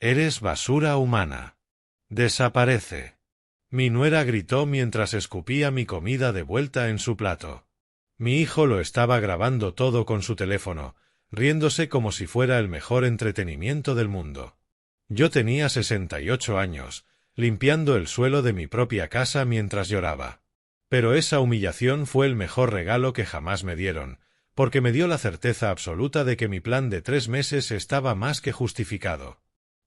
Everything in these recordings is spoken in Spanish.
Eres basura humana. Desaparece. Mi nuera gritó mientras escupía mi comida de vuelta en su plato. Mi hijo lo estaba grabando todo con su teléfono, riéndose como si fuera el mejor entretenimiento del mundo. Yo tenía 68 años, limpiando el suelo de mi propia casa mientras lloraba. Pero esa humillación fue el mejor regalo que jamás me dieron, porque me dio la certeza absoluta de que mi plan de 3 meses estaba más que justificado.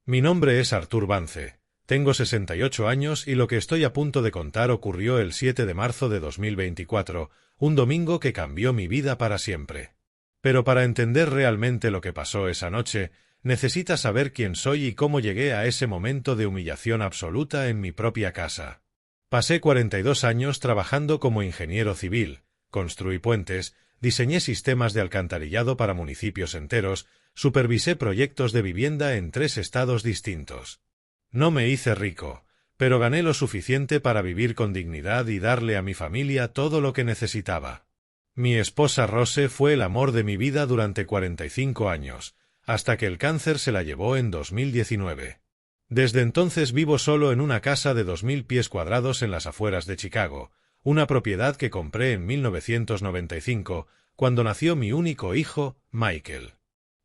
Mi nombre es Artur Vance, tengo 68 años y lo que estoy a punto de contar ocurrió el 7 de marzo de 2024, un domingo que cambió mi vida para siempre. Pero para entender realmente lo que pasó esa noche, necesitas saber quién soy y cómo llegué a ese momento de humillación absoluta en mi propia casa. Pasé 42 años trabajando como ingeniero civil, construí puentes, diseñé sistemas de alcantarillado para municipios enteros, supervisé proyectos de vivienda en 3 estados distintos. No me hice rico, pero gané lo suficiente para vivir con dignidad y darle a mi familia todo lo que necesitaba. Mi esposa Rose fue el amor de mi vida durante 45 años, hasta que el cáncer se la llevó en 2019. Desde entonces vivo solo en una casa de 2000 pies cuadrados en las afueras de Chicago, una propiedad que compré en 1995, cuando nació mi único hijo, Michael.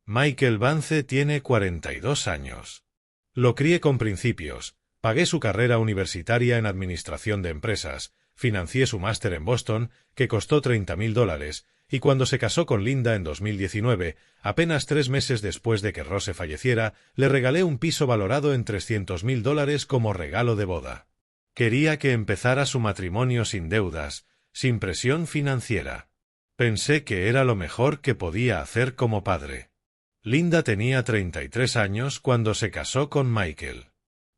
Michael Vance tiene 42 años. Lo crié con principios, pagué su carrera universitaria en administración de empresas, financié su máster en Boston, que costó $30,000, y cuando se casó con Linda en 2019, apenas 3 meses después de que Rose falleciera, le regalé un piso valorado en $300,000 como regalo de boda. Quería que empezara su matrimonio sin deudas, sin presión financiera. Pensé que era lo mejor que podía hacer como padre. Linda tenía 33 años cuando se casó con Michael.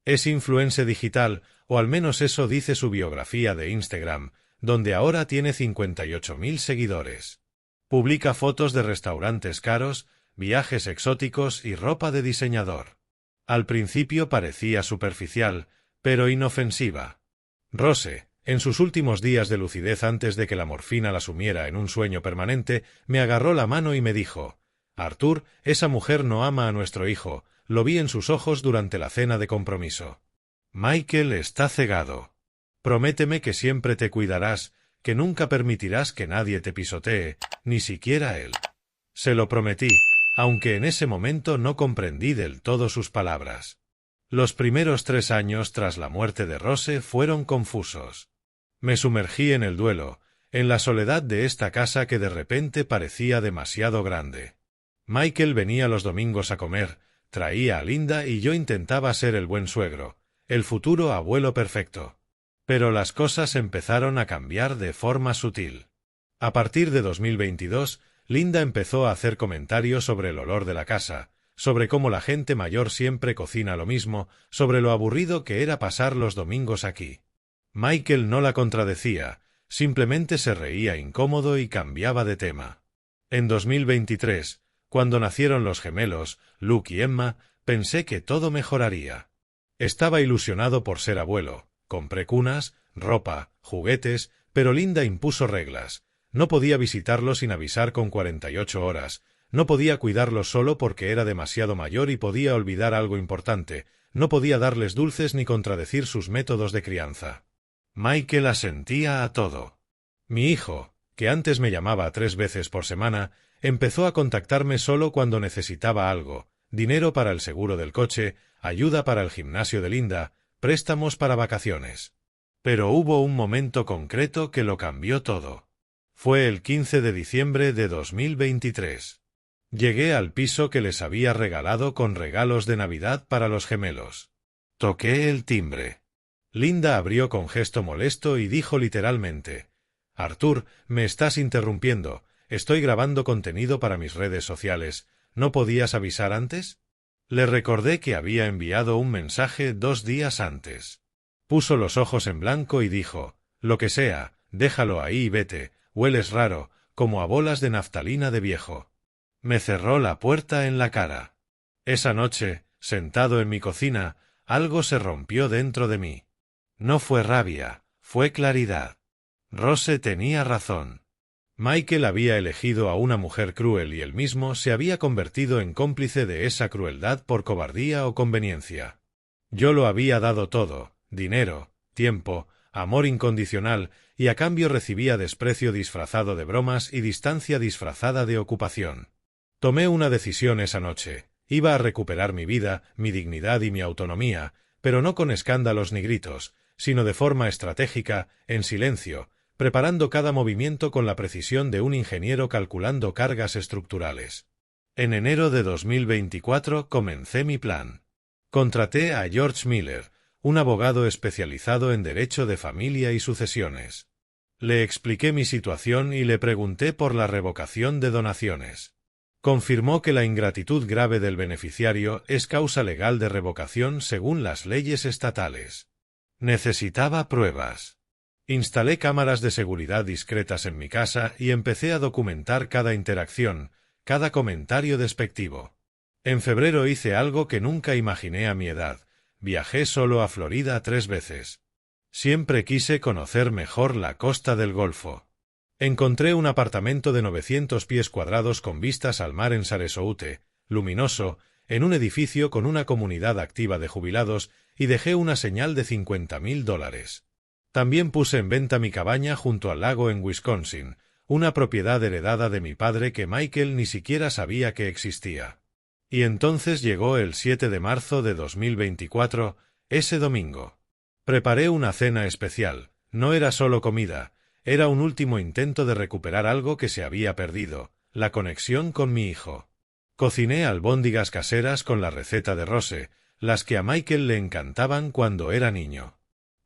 Es influencer digital, o al menos eso dice su biografía de Instagram, donde ahora tiene 58,000 seguidores. Publica fotos de restaurantes caros, viajes exóticos y ropa de diseñador. Al principio parecía superficial, pero inofensiva. Rose, en sus últimos días de lucidez antes de que la morfina la sumiera en un sueño permanente, me agarró la mano y me dijo: «Artur, esa mujer no ama a nuestro hijo, lo vi en sus ojos durante la cena de compromiso. Michael está cegado. Prométeme que siempre te cuidarás, que nunca permitirás que nadie te pisotee, ni siquiera él». Se lo prometí, aunque en ese momento no comprendí del todo sus palabras. Los primeros 3 años tras la muerte de Rose fueron confusos. Me sumergí en el duelo, en la soledad de esta casa que de repente parecía demasiado grande. Michael venía los domingos a comer, traía a Linda y yo intentaba ser el buen suegro, el futuro abuelo perfecto. Pero las cosas empezaron a cambiar de forma sutil. A partir de 2022, Linda empezó a hacer comentarios sobre el olor de la casa, sobre cómo la gente mayor siempre cocina lo mismo, sobre lo aburrido que era pasar los domingos aquí. Michael no la contradecía, simplemente se reía incómodo y cambiaba de tema. En 2023, cuando nacieron los gemelos, Luke y Emma, pensé que todo mejoraría. Estaba ilusionado por ser abuelo, compré cunas, ropa, juguetes, pero Linda impuso reglas. No podía visitarlo sin avisar con 48 horas, no podía cuidarlo solo porque era demasiado mayor y podía olvidar algo importante, no podía darles dulces ni contradecir sus métodos de crianza. Michael asentía a todo. Mi hijo, que antes me llamaba 3 veces por semana, empezó a contactarme solo cuando necesitaba algo: dinero para el seguro del coche, ayuda para el gimnasio de Linda, préstamos para vacaciones. Pero hubo un momento concreto que lo cambió todo. Fue el 15 de diciembre de 2023. Llegué al piso que les había regalado con regalos de Navidad para los gemelos. Toqué el timbre. Linda abrió con gesto molesto y dijo literalmente: «Artur, me estás interrumpiendo, estoy grabando contenido para mis redes sociales, ¿no podías avisar antes?». Le recordé que había enviado un mensaje 2 días antes. Puso los ojos en blanco y dijo: «Lo que sea, déjalo ahí y vete, hueles raro, como a bolas de naftalina de viejo». Me cerró la puerta en la cara. Esa noche, sentado en mi cocina, algo se rompió dentro de mí. No fue rabia, fue claridad. Rose tenía razón. Michael había elegido a una mujer cruel y él mismo se había convertido en cómplice de esa crueldad por cobardía o conveniencia. Yo lo había dado todo, dinero, tiempo, amor incondicional, y a cambio recibía desprecio disfrazado de bromas y distancia disfrazada de ocupación. Tomé una decisión esa noche. Iba a recuperar mi vida, mi dignidad y mi autonomía, pero no con escándalos ni gritos, sino de forma estratégica, en silencio, preparando cada movimiento con la precisión de un ingeniero calculando cargas estructurales. En enero de 2024 comencé mi plan. Contraté a George Miller, un abogado especializado en derecho de familia y sucesiones. Le expliqué mi situación y le pregunté por la revocación de donaciones. Confirmó que la ingratitud grave del beneficiario es causa legal de revocación según las leyes estatales. Necesitaba pruebas. Instalé cámaras de seguridad discretas en mi casa y empecé a documentar cada interacción, cada comentario despectivo. En febrero hice algo que nunca imaginé a mi edad. Viajé solo a Florida 3 veces. Siempre quise conocer mejor la costa del Golfo. Encontré un apartamento de 900 pies cuadrados con vistas al mar en Sarasota, luminoso, en un edificio con una comunidad activa de jubilados, y dejé una señal de $50,000. También puse en venta mi cabaña junto al lago en Wisconsin, una propiedad heredada de mi padre que Michael ni siquiera sabía que existía. Y entonces llegó el 7 de marzo de 2024, ese domingo. Preparé una cena especial. No era solo comida, era un último intento de recuperar algo que se había perdido, la conexión con mi hijo. Cociné albóndigas caseras con la receta de Rose, las que a Michael le encantaban cuando era niño.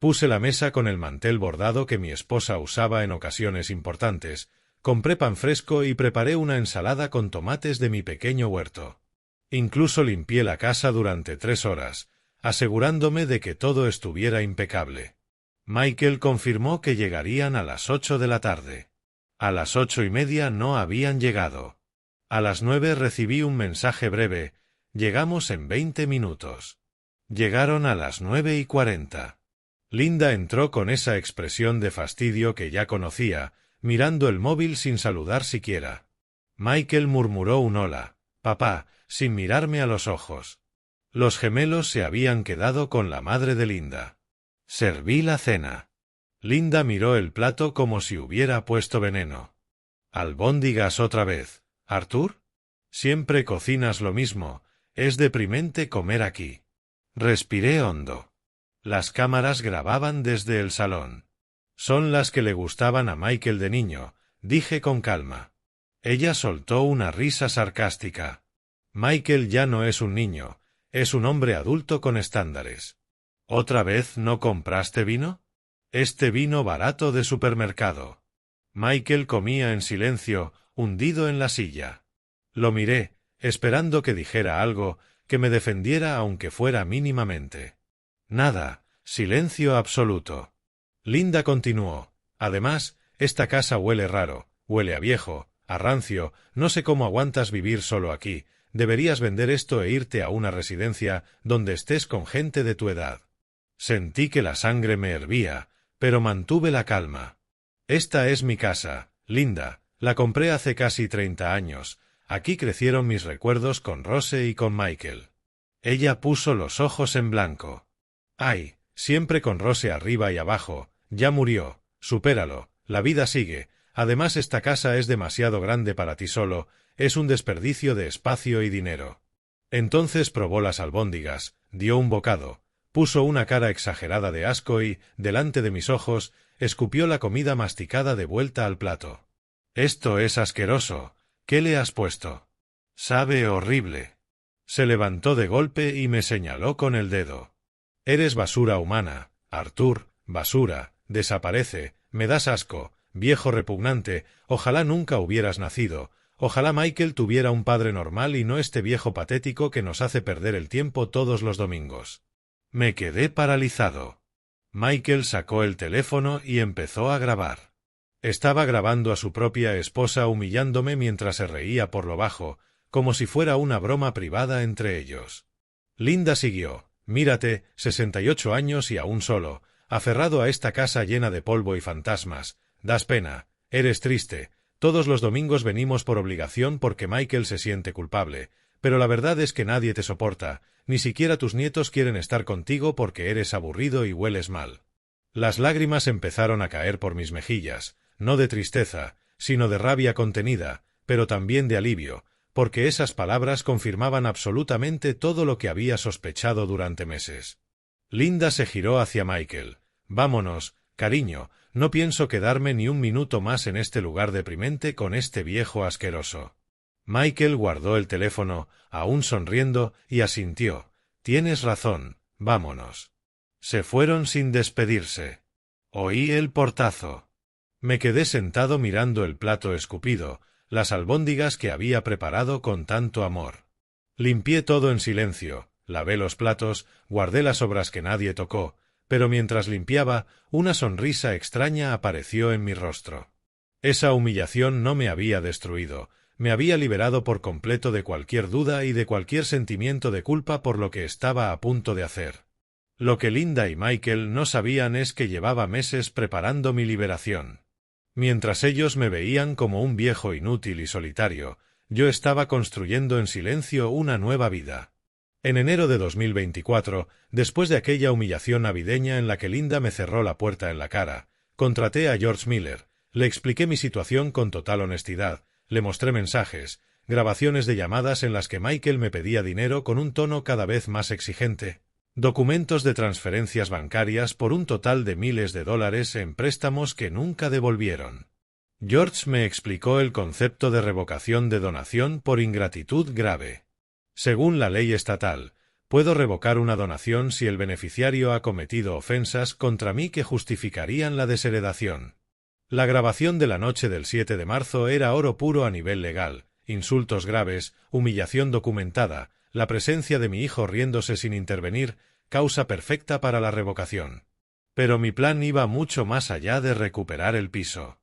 Puse la mesa con el mantel bordado que mi esposa usaba en ocasiones importantes, compré pan fresco y preparé una ensalada con tomates de mi pequeño huerto. Incluso limpié la casa durante 3 horas, asegurándome de que todo estuviera impecable. Michael confirmó que llegarían a las 8 de la tarde. A las 8:30 no habían llegado. A las 9 recibí un mensaje breve: llegamos en 20 minutos. Llegaron a las 9:40. Linda entró con esa expresión de fastidio que ya conocía, mirando el móvil sin saludar siquiera. Michael murmuró un hola, papá, sin mirarme a los ojos. Los gemelos se habían quedado con la madre de Linda. Serví la cena. Linda miró el plato como si hubiera puesto veneno. ¿Albóndigas otra vez, Arthur? Siempre cocinas lo mismo, es deprimente comer aquí. Respiré hondo. Las cámaras grababan desde el salón. Son las que le gustaban a Michael de niño, dije con calma. Ella soltó una risa sarcástica. Michael ya no es un niño, es un hombre adulto con estándares. ¿Otra vez no compraste vino? Este vino barato de supermercado. Michael comía en silencio, hundido en la silla. Lo miré, esperando que dijera algo, que me defendiera aunque fuera mínimamente. Nada, silencio absoluto. Linda continuó. Además, esta casa huele raro, huele a viejo, a rancio, no sé cómo aguantas vivir solo aquí, deberías vender esto e irte a una residencia donde estés con gente de tu edad. Sentí que la sangre me hervía, pero mantuve la calma. Esta es mi casa, Linda, la compré hace casi 30 años, aquí crecieron mis recuerdos con Rose y con Michael. Ella puso los ojos en blanco. Ay, siempre con Rose arriba y abajo, ya murió, supéralo, la vida sigue, además esta casa es demasiado grande para ti solo, es un desperdicio de espacio y dinero. Entonces probó las albóndigas, dio un bocado, puso una cara exagerada de asco y, delante de mis ojos, escupió la comida masticada de vuelta al plato. Esto es asqueroso, ¿qué le has puesto? Sabe horrible. Se levantó de golpe y me señaló con el dedo. Eres basura humana, Arthur, basura, desaparece, me das asco, viejo repugnante, ojalá nunca hubieras nacido, ojalá Michael tuviera un padre normal y no este viejo patético que nos hace perder el tiempo todos los domingos. Me quedé paralizado. Michael sacó el teléfono y empezó a grabar. Estaba grabando a su propia esposa humillándome mientras se reía por lo bajo, como si fuera una broma privada entre ellos. Linda siguió. Mírate, 68 años y aún solo, aferrado a esta casa llena de polvo y fantasmas, das pena, eres triste, Todos los domingos venimos por obligación porque Michael se siente culpable, pero la verdad es que nadie te soporta, ni siquiera tus nietos quieren estar contigo porque eres aburrido y hueles mal. Las lágrimas empezaron a caer por mis mejillas, no de tristeza, sino de rabia contenida, pero también de alivio, porque esas palabras confirmaban absolutamente todo lo que había sospechado durante meses. Linda se giró hacia Michael. Vámonos, cariño, no pienso quedarme ni un minuto más en este lugar deprimente con este viejo asqueroso. Michael guardó el teléfono, aún sonriendo, y asintió. Tienes razón, vámonos. Se fueron sin despedirse. Oí el portazo. Me quedé sentado mirando el plato escupido, las albóndigas que había preparado con tanto amor. Limpié todo en silencio, lavé los platos, guardé las sobras que nadie tocó, pero mientras limpiaba, una sonrisa extraña apareció en mi rostro. Esa humillación no me había destruido, me había liberado por completo de cualquier duda y de cualquier sentimiento de culpa por lo que estaba a punto de hacer. Lo que Linda y Michael no sabían es que llevaba meses preparando mi liberación. Mientras ellos me veían como un viejo inútil y solitario, yo estaba construyendo en silencio una nueva vida. En enero de 2024, después de aquella humillación navideña en la que Linda me cerró la puerta en la cara, contraté a George Miller, le expliqué mi situación con total honestidad, le mostré mensajes, grabaciones de llamadas en las que Michael me pedía dinero con un tono cada vez más exigente, documentos de transferencias bancarias por un total de miles de dólares en préstamos que nunca devolvieron. George me explicó el concepto de revocación de donación por ingratitud grave. Según la ley estatal, puedo revocar una donación si el beneficiario ha cometido ofensas contra mí que justificarían la desheredación. La grabación de la noche del 7 de marzo era oro puro a nivel legal, insultos graves, humillación documentada, la presencia de mi hijo riéndose sin intervenir, causa perfecta para la revocación. Pero mi plan iba mucho más allá de recuperar el piso.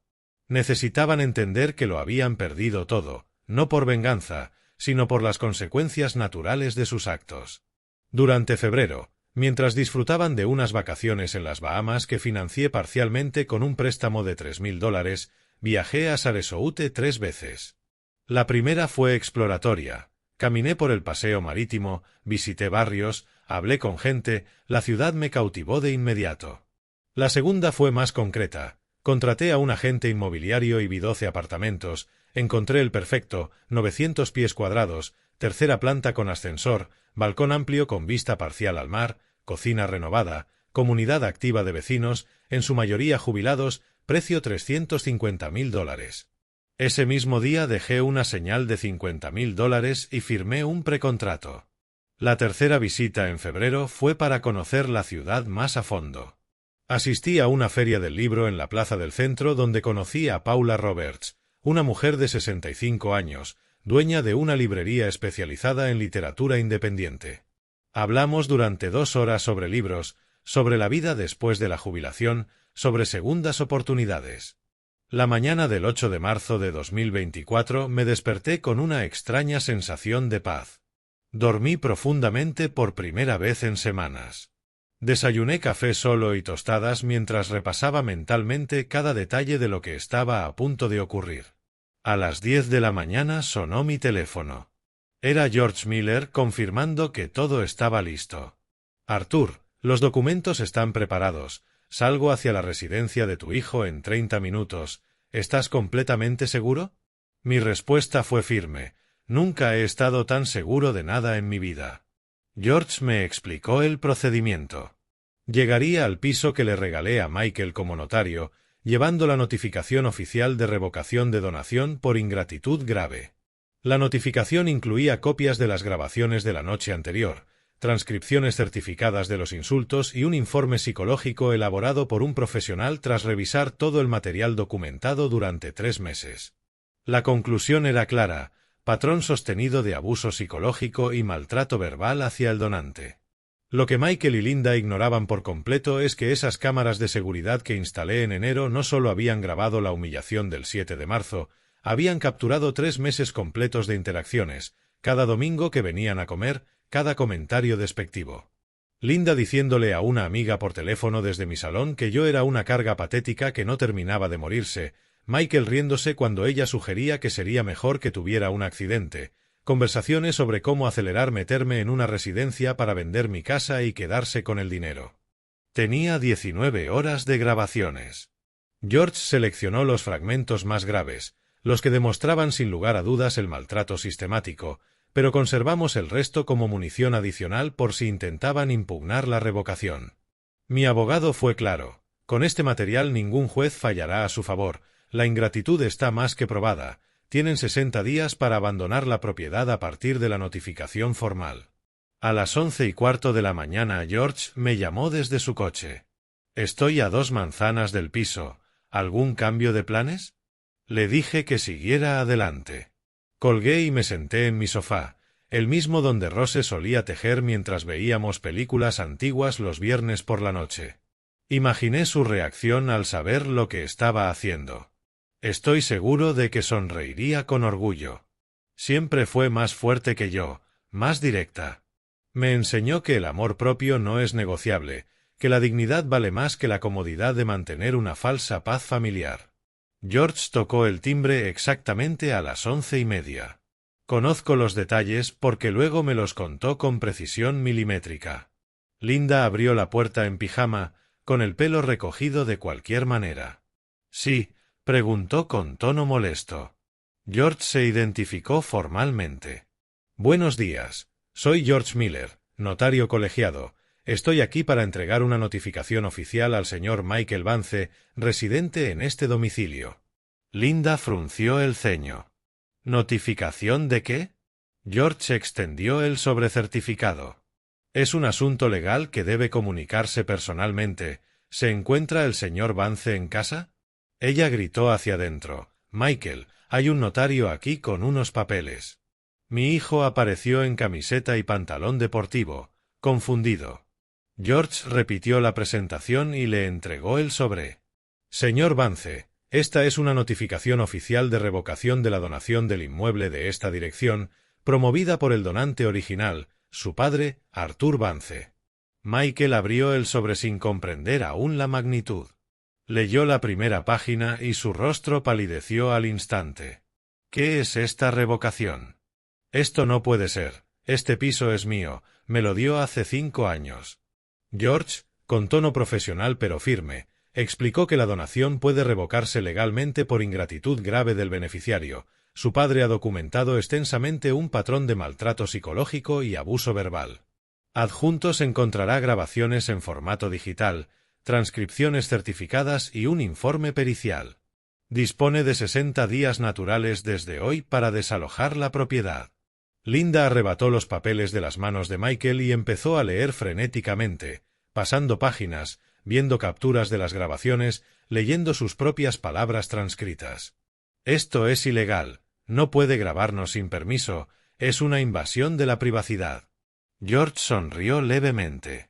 Necesitaban entender que lo habían perdido todo, no por venganza, sino por las consecuencias naturales de sus actos. Durante febrero, mientras disfrutaban de unas vacaciones en las Bahamas que financié parcialmente con un préstamo de $3,000, viajé a Sarasota 3 veces. La primera fue exploratoria. Caminé por el paseo marítimo, visité barrios, hablé con gente, la ciudad me cautivó de inmediato. La segunda fue más concreta. Contraté a un agente inmobiliario y vi 12 apartamentos, encontré el perfecto, 900 pies cuadrados, tercera planta con ascensor, balcón amplio con vista parcial al mar, cocina renovada, comunidad activa de vecinos, en su mayoría jubilados, precio $350,000. Ese mismo día dejé una señal de $50,000 y firmé un precontrato. La tercera visita en febrero fue para conocer la ciudad más a fondo. Asistí a una feria del libro en la plaza del centro donde conocí a Paula Roberts, una mujer de 65 años, dueña de una librería especializada en literatura independiente. Hablamos durante 2 horas sobre libros, sobre la vida después de la jubilación, sobre segundas oportunidades. La mañana del 8 de marzo de 2024 me desperté con una extraña sensación de paz. Dormí profundamente por primera vez en semanas. Desayuné café solo y tostadas mientras repasaba mentalmente cada detalle de lo que estaba a punto de ocurrir. A las 10 de la mañana sonó mi teléfono. Era George Miller confirmando que todo estaba listo. Arthur, los documentos están preparados. Salgo hacia la residencia de tu hijo en 30 minutos. ¿Estás completamente seguro? Mi respuesta fue firme. Nunca he estado tan seguro de nada en mi vida. George me explicó el procedimiento. Llegaría al piso que le regalé a Michael como notario, llevando la notificación oficial de revocación de donación por ingratitud grave. La notificación incluía copias de las grabaciones de la noche anterior, transcripciones certificadas de los insultos y un informe psicológico elaborado por un profesional tras revisar todo el material documentado durante 3 meses. La conclusión era clara: patrón sostenido de abuso psicológico y maltrato verbal hacia el donante. Lo que Michael y Linda ignoraban por completo es que esas cámaras de seguridad que instalé en enero no solo habían grabado la humillación del 7 de marzo, habían capturado 3 meses completos de interacciones, cada domingo que venían a comer, cada comentario despectivo. Linda diciéndole a una amiga por teléfono desde mi salón que yo era una carga patética que no terminaba de morirse, Michael riéndose cuando ella sugería que sería mejor que tuviera un accidente, conversaciones sobre cómo acelerar meterme en una residencia para vender mi casa y quedarse con el dinero. Tenía 19 horas de grabaciones. George seleccionó los fragmentos más graves, los que demostraban sin lugar a dudas el maltrato sistemático, pero conservamos el resto como munición adicional por si intentaban impugnar la revocación. Mi abogado fue claro: con este material ningún juez fallará a su favor, la ingratitud está más que probada, tienen 60 días para abandonar la propiedad a partir de la notificación formal. A las 11:15 de la mañana George me llamó desde su coche. Estoy a 2 manzanas del piso, ¿algún cambio de planes? Le dije que siguiera adelante. Colgué y me senté en mi sofá, el mismo donde Rose solía tejer mientras veíamos películas antiguas los viernes por la noche. Imaginé su reacción al saber lo que estaba haciendo. Estoy seguro de que sonreiría con orgullo. Siempre fue más fuerte que yo, más directa. Me enseñó que el amor propio no es negociable, que la dignidad vale más que la comodidad de mantener una falsa paz familiar. George tocó el timbre exactamente a las 11:30. Conozco los detalles porque luego me los contó con precisión milimétrica. Linda abrió la puerta en pijama, con el pelo recogido de cualquier manera. «Sí», preguntó con tono molesto. George se identificó formalmente. «Buenos días. Soy George Miller, notario colegiado. Estoy aquí para entregar una notificación oficial al señor Michael Vance, residente en este domicilio». Linda frunció el ceño. ¿Notificación de qué? George extendió el sobrecertificado. Es un asunto legal que debe comunicarse personalmente. ¿Se encuentra el señor Vance en casa? Ella gritó hacia adentro. Michael, hay un notario aquí con unos papeles. Mi hijo apareció en camiseta y pantalón deportivo, confundido. George repitió la presentación y le entregó el sobre. Señor Vance, esta es una notificación oficial de revocación de la donación del inmueble de esta dirección, promovida por el donante original, su padre, Arthur Vance. Michael abrió el sobre sin comprender aún la magnitud. Leyó la primera página y su rostro palideció al instante. ¿Qué es esta revocación? Esto no puede ser. Este piso es mío. Me lo dio hace 5 años. George, con tono profesional pero firme, explicó que la donación puede revocarse legalmente por ingratitud grave del beneficiario. Su padre ha documentado extensamente un patrón de maltrato psicológico y abuso verbal. Adjuntos encontrará grabaciones en formato digital, transcripciones certificadas y un informe pericial. Dispone de 60 días naturales desde hoy para desalojar la propiedad. Linda arrebató los papeles de las manos de Michael y empezó a leer frenéticamente, pasando páginas, viendo capturas de las grabaciones, leyendo sus propias palabras transcritas. Esto es ilegal, no puede grabarnos sin permiso, es una invasión de la privacidad. George sonrió levemente.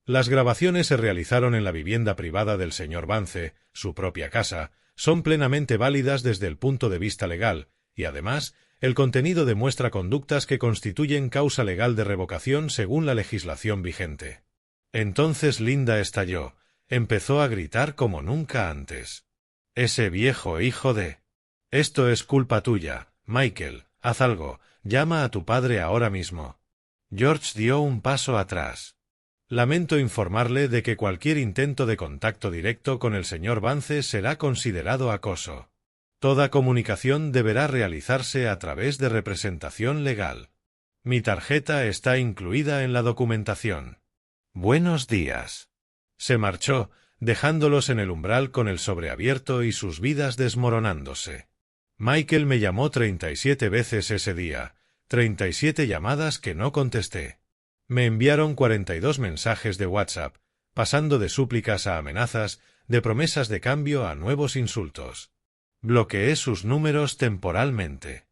Las grabaciones se realizaron en la vivienda privada del señor Vance, su propia casa, son plenamente válidas desde el punto de vista legal, y además, el contenido demuestra conductas que constituyen causa legal de revocación según la legislación vigente. Entonces Linda estalló, empezó a gritar como nunca antes. Ese viejo hijo de... Esto es culpa tuya, Michael, haz algo, llama a tu padre ahora mismo. George dio un paso atrás. Lamento informarle de que cualquier intento de contacto directo con el señor Vance será considerado acoso. Toda comunicación deberá realizarse a través de representación legal. Mi tarjeta está incluida en la documentación. Buenos días. Se marchó, dejándolos en el umbral con el sobre abierto y sus vidas desmoronándose. Michael me llamó 37 veces ese día, 37 llamadas que no contesté. Me enviaron 42 mensajes de WhatsApp, pasando de súplicas a amenazas, de promesas de cambio a nuevos insultos. Bloqueé sus números temporalmente.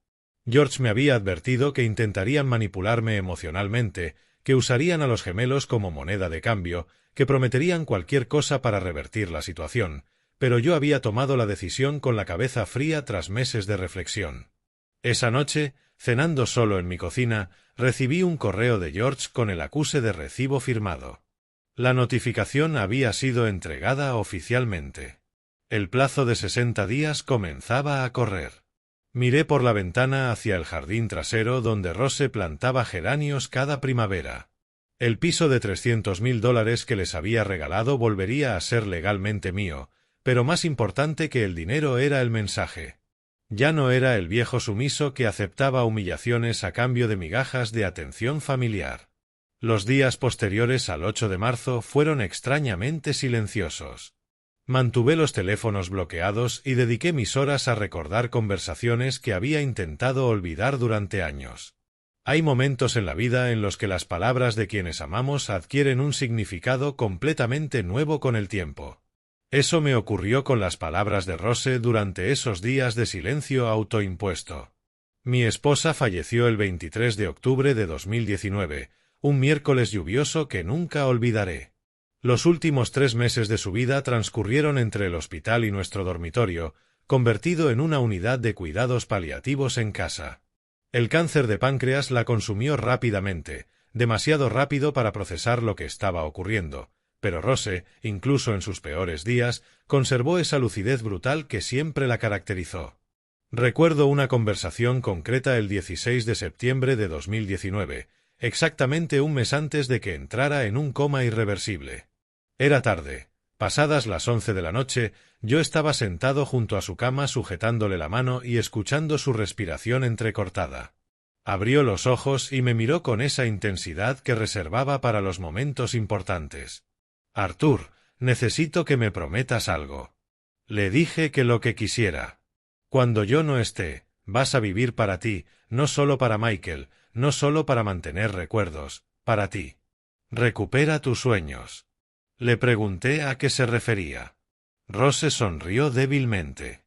George me había advertido que intentarían manipularme emocionalmente, que usarían a los gemelos como moneda de cambio, que prometerían cualquier cosa para revertir la situación, pero yo había tomado la decisión con la cabeza fría tras meses de reflexión. Esa noche, cenando solo en mi cocina, recibí un correo de George con el acuse de recibo firmado. La notificación había sido entregada oficialmente. El plazo de 60 días comenzaba a correr. Miré por la ventana hacia el jardín trasero donde Rose plantaba geranios cada primavera. El piso de $300.000 que les había regalado volvería a ser legalmente mío, pero más importante que el dinero era el mensaje. Ya no era el viejo sumiso que aceptaba humillaciones a cambio de migajas de atención familiar. Los días posteriores al 8 de marzo fueron extrañamente silenciosos. Mantuve los teléfonos bloqueados y dediqué mis horas a recordar conversaciones que había intentado olvidar durante años. Hay momentos en la vida en los que las palabras de quienes amamos adquieren un significado completamente nuevo con el tiempo. Eso me ocurrió con las palabras de Rose durante esos días de silencio autoimpuesto. Mi esposa falleció el 23 de octubre de 2019, un miércoles lluvioso que nunca olvidaré. Los últimos 3 meses de su vida transcurrieron entre el hospital y nuestro dormitorio, convertido en una unidad de cuidados paliativos en casa. El cáncer de páncreas la consumió rápidamente, demasiado rápido para procesar lo que estaba ocurriendo, pero Rose, incluso en sus peores días, conservó esa lucidez brutal que siempre la caracterizó. Recuerdo una conversación concreta el 16 de septiembre de 2019, exactamente un mes antes de que entrara en un coma irreversible. Era tarde. Pasadas las 11 de la noche, yo estaba sentado junto a su cama sujetándole la mano y escuchando su respiración entrecortada. Abrió los ojos y me miró con esa intensidad que reservaba para los momentos importantes. «Arthur, necesito que me prometas algo». Le dije que lo que quisiera. «Cuando yo no esté, vas a vivir para ti, no solo para Michael, no solo para mantener recuerdos, para ti. Recupera tus sueños». Le pregunté a qué se refería. Rose sonrió débilmente.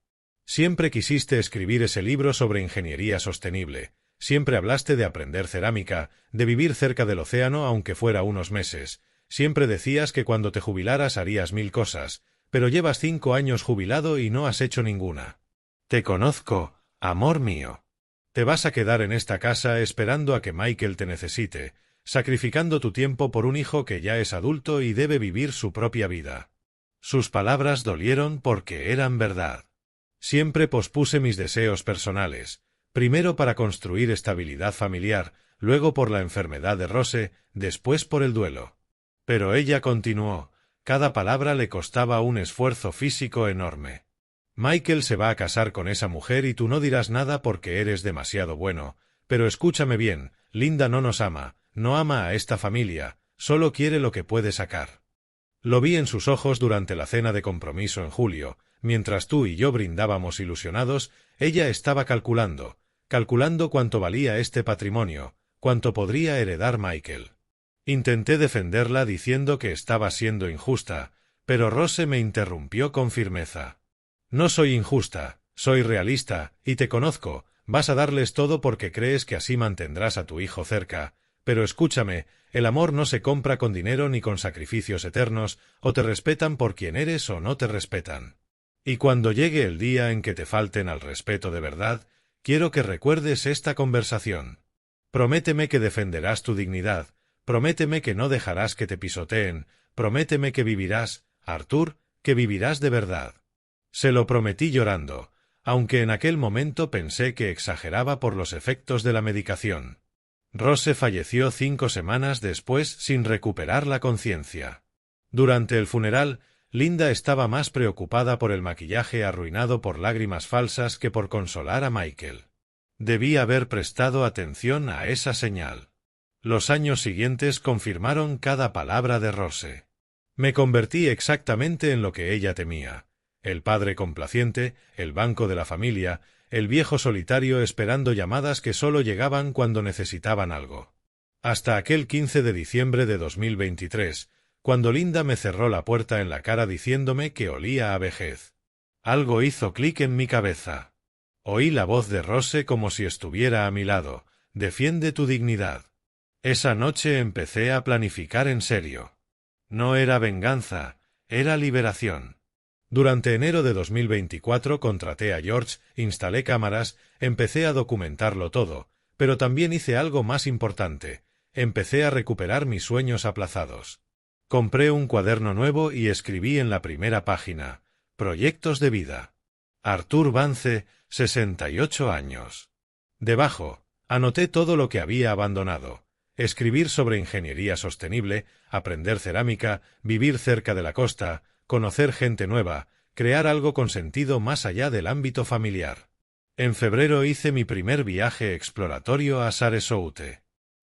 «Siempre quisiste escribir ese libro sobre ingeniería sostenible. Siempre hablaste de aprender cerámica, de vivir cerca del océano aunque fuera unos meses. Siempre decías que cuando te jubilaras harías 1000 cosas, pero llevas 5 años jubilado y no has hecho ninguna. Te conozco, amor mío. Te vas a quedar en esta casa esperando a que Michael te necesite, sacrificando tu tiempo por un hijo que ya es adulto y debe vivir su propia vida». Sus palabras dolieron porque eran verdad. Siempre pospuse mis deseos personales, primero para construir estabilidad familiar, luego por la enfermedad de Rose, después por el duelo. Pero ella continuó, cada palabra le costaba un esfuerzo físico enorme. «Michael se va a casar con esa mujer y tú no dirás nada porque eres demasiado bueno, pero escúchame bien, Linda no nos ama. No ama a esta familia, solo quiere lo que puede sacar». Lo vi en sus ojos durante la cena de compromiso en julio. Mientras tú y yo brindábamos ilusionados, ella estaba calculando cuánto valía este patrimonio, cuánto podría heredar Michael. Intenté defenderla diciendo que estaba siendo injusta, pero Rose me interrumpió con firmeza. «No soy injusta, soy realista, y te conozco. Vas a darles todo porque crees que así mantendrás a tu hijo cerca. Pero escúchame, el amor no se compra con dinero ni con sacrificios eternos, o te respetan por quien eres o no te respetan. Y cuando llegue el día en que te falten al respeto de verdad, quiero que recuerdes esta conversación. Prométeme que defenderás tu dignidad, prométeme que no dejarás que te pisoteen, prométeme que vivirás, Arthur, que vivirás de verdad». Se lo prometí llorando, aunque en aquel momento pensé que exageraba por los efectos de la medicación. Rose falleció 5 semanas después sin recuperar la conciencia. Durante el funeral, Linda estaba más preocupada por el maquillaje arruinado por lágrimas falsas que por consolar a Michael. Debí haber prestado atención a esa señal. Los años siguientes confirmaron cada palabra de Rose. Me convertí exactamente en lo que ella temía: el padre complaciente, el banco de la familia, el viejo solitario esperando llamadas que solo llegaban cuando necesitaban algo. Hasta aquel 15 de diciembre de 2023, cuando Linda me cerró la puerta en la cara diciéndome que olía a vejez. Algo hizo clic en mi cabeza. Oí la voz de Rose como si estuviera a mi lado: «Defiende tu dignidad». Esa noche empecé a planificar en serio. No era venganza, era liberación. Durante enero de 2024 contraté a George, instalé cámaras, empecé a documentarlo todo, pero también hice algo más importante: empecé a recuperar mis sueños aplazados. Compré un cuaderno nuevo y escribí en la primera página: Proyectos de vida. Artur Vance, 68 años. Debajo, anoté todo lo que había abandonado. Escribir sobre ingeniería sostenible, aprender cerámica, vivir cerca de la costa, conocer gente nueva, crear algo con sentido más allá del ámbito familiar. En febrero hice mi primer viaje exploratorio a Sarasota.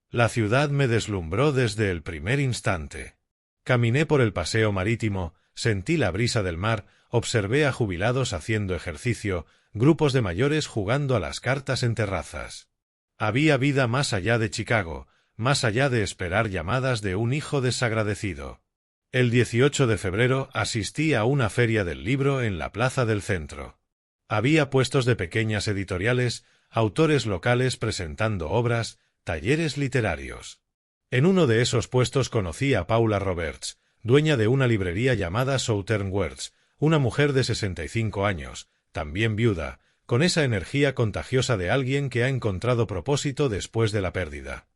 La ciudad me deslumbró desde el primer instante. Caminé por el paseo marítimo, sentí la brisa del mar, observé a jubilados haciendo ejercicio, grupos de mayores jugando a las cartas en terrazas. Había vida más allá de Chicago, más allá de esperar llamadas de un hijo desagradecido. El 18 de febrero asistí a una feria del libro en la plaza del centro. Había puestos de pequeñas editoriales, autores locales presentando obras, talleres literarios. En uno de esos puestos conocí a Paula Roberts, dueña de una librería llamada Southern Words, una mujer de 65 años, también viuda, con esa energía contagiosa de alguien que ha encontrado propósito después de la pérdida.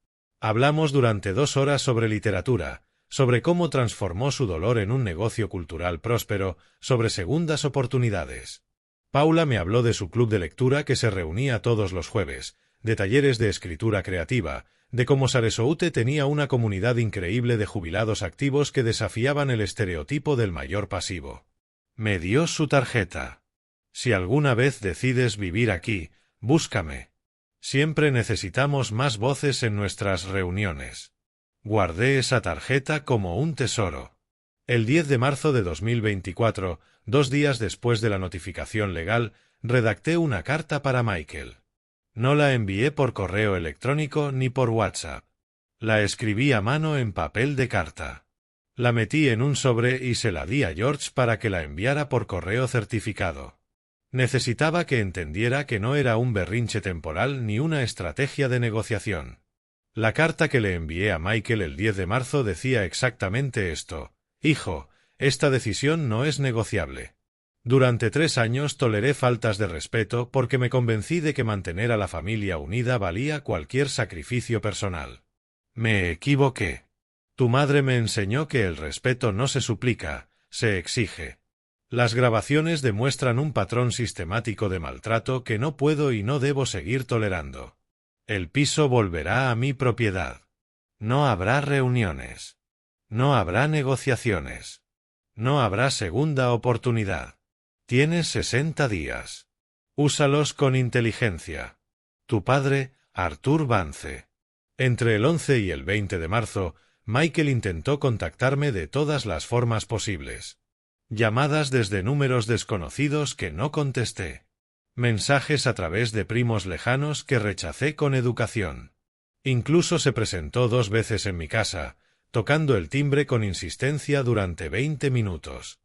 Hablamos durante 2 horas sobre literatura, sobre cómo transformó su dolor en un negocio cultural próspero, sobre segundas oportunidades. Paula me habló de su club de lectura que se reunía todos los jueves, de talleres de escritura creativa, de cómo Sarasota tenía una comunidad increíble de jubilados activos que desafiaban el estereotipo del mayor pasivo. Me dio su tarjeta. Si alguna vez decides vivir aquí, búscame. Siempre necesitamos más voces en nuestras reuniones. Guardé esa tarjeta como un tesoro. El 10 de marzo de 2024, 2 días después de la notificación legal, redacté una carta para Michael. No la envié por correo electrónico ni por WhatsApp. La escribí a mano en papel de carta. La metí en un sobre y se la di a George para que la enviara por correo certificado. Necesitaba que entendiera que no era un berrinche temporal ni una estrategia de negociación. La carta que le envié a Michael el 10 de marzo decía exactamente esto. Hijo, esta decisión no es negociable. Durante 3 años toleré faltas de respeto porque me convencí de que mantener a la familia unida valía cualquier sacrificio personal. Me equivoqué. Tu madre me enseñó que el respeto no se suplica, se exige. Las grabaciones demuestran un patrón sistemático de maltrato que no puedo y no debo seguir tolerando. El piso volverá a mi propiedad. No habrá reuniones. No habrá negociaciones. No habrá segunda oportunidad. Tienes 60 días. Úsalos con inteligencia. Tu padre, Artur Vance. Entre el 11 y el 20 de marzo, Michael intentó contactarme de todas las formas posibles. Llamadas desde números desconocidos que no contesté. Mensajes a través de primos lejanos que rechacé con educación. Incluso se presentó 2 veces en mi casa, tocando el timbre con insistencia durante 20 minutos.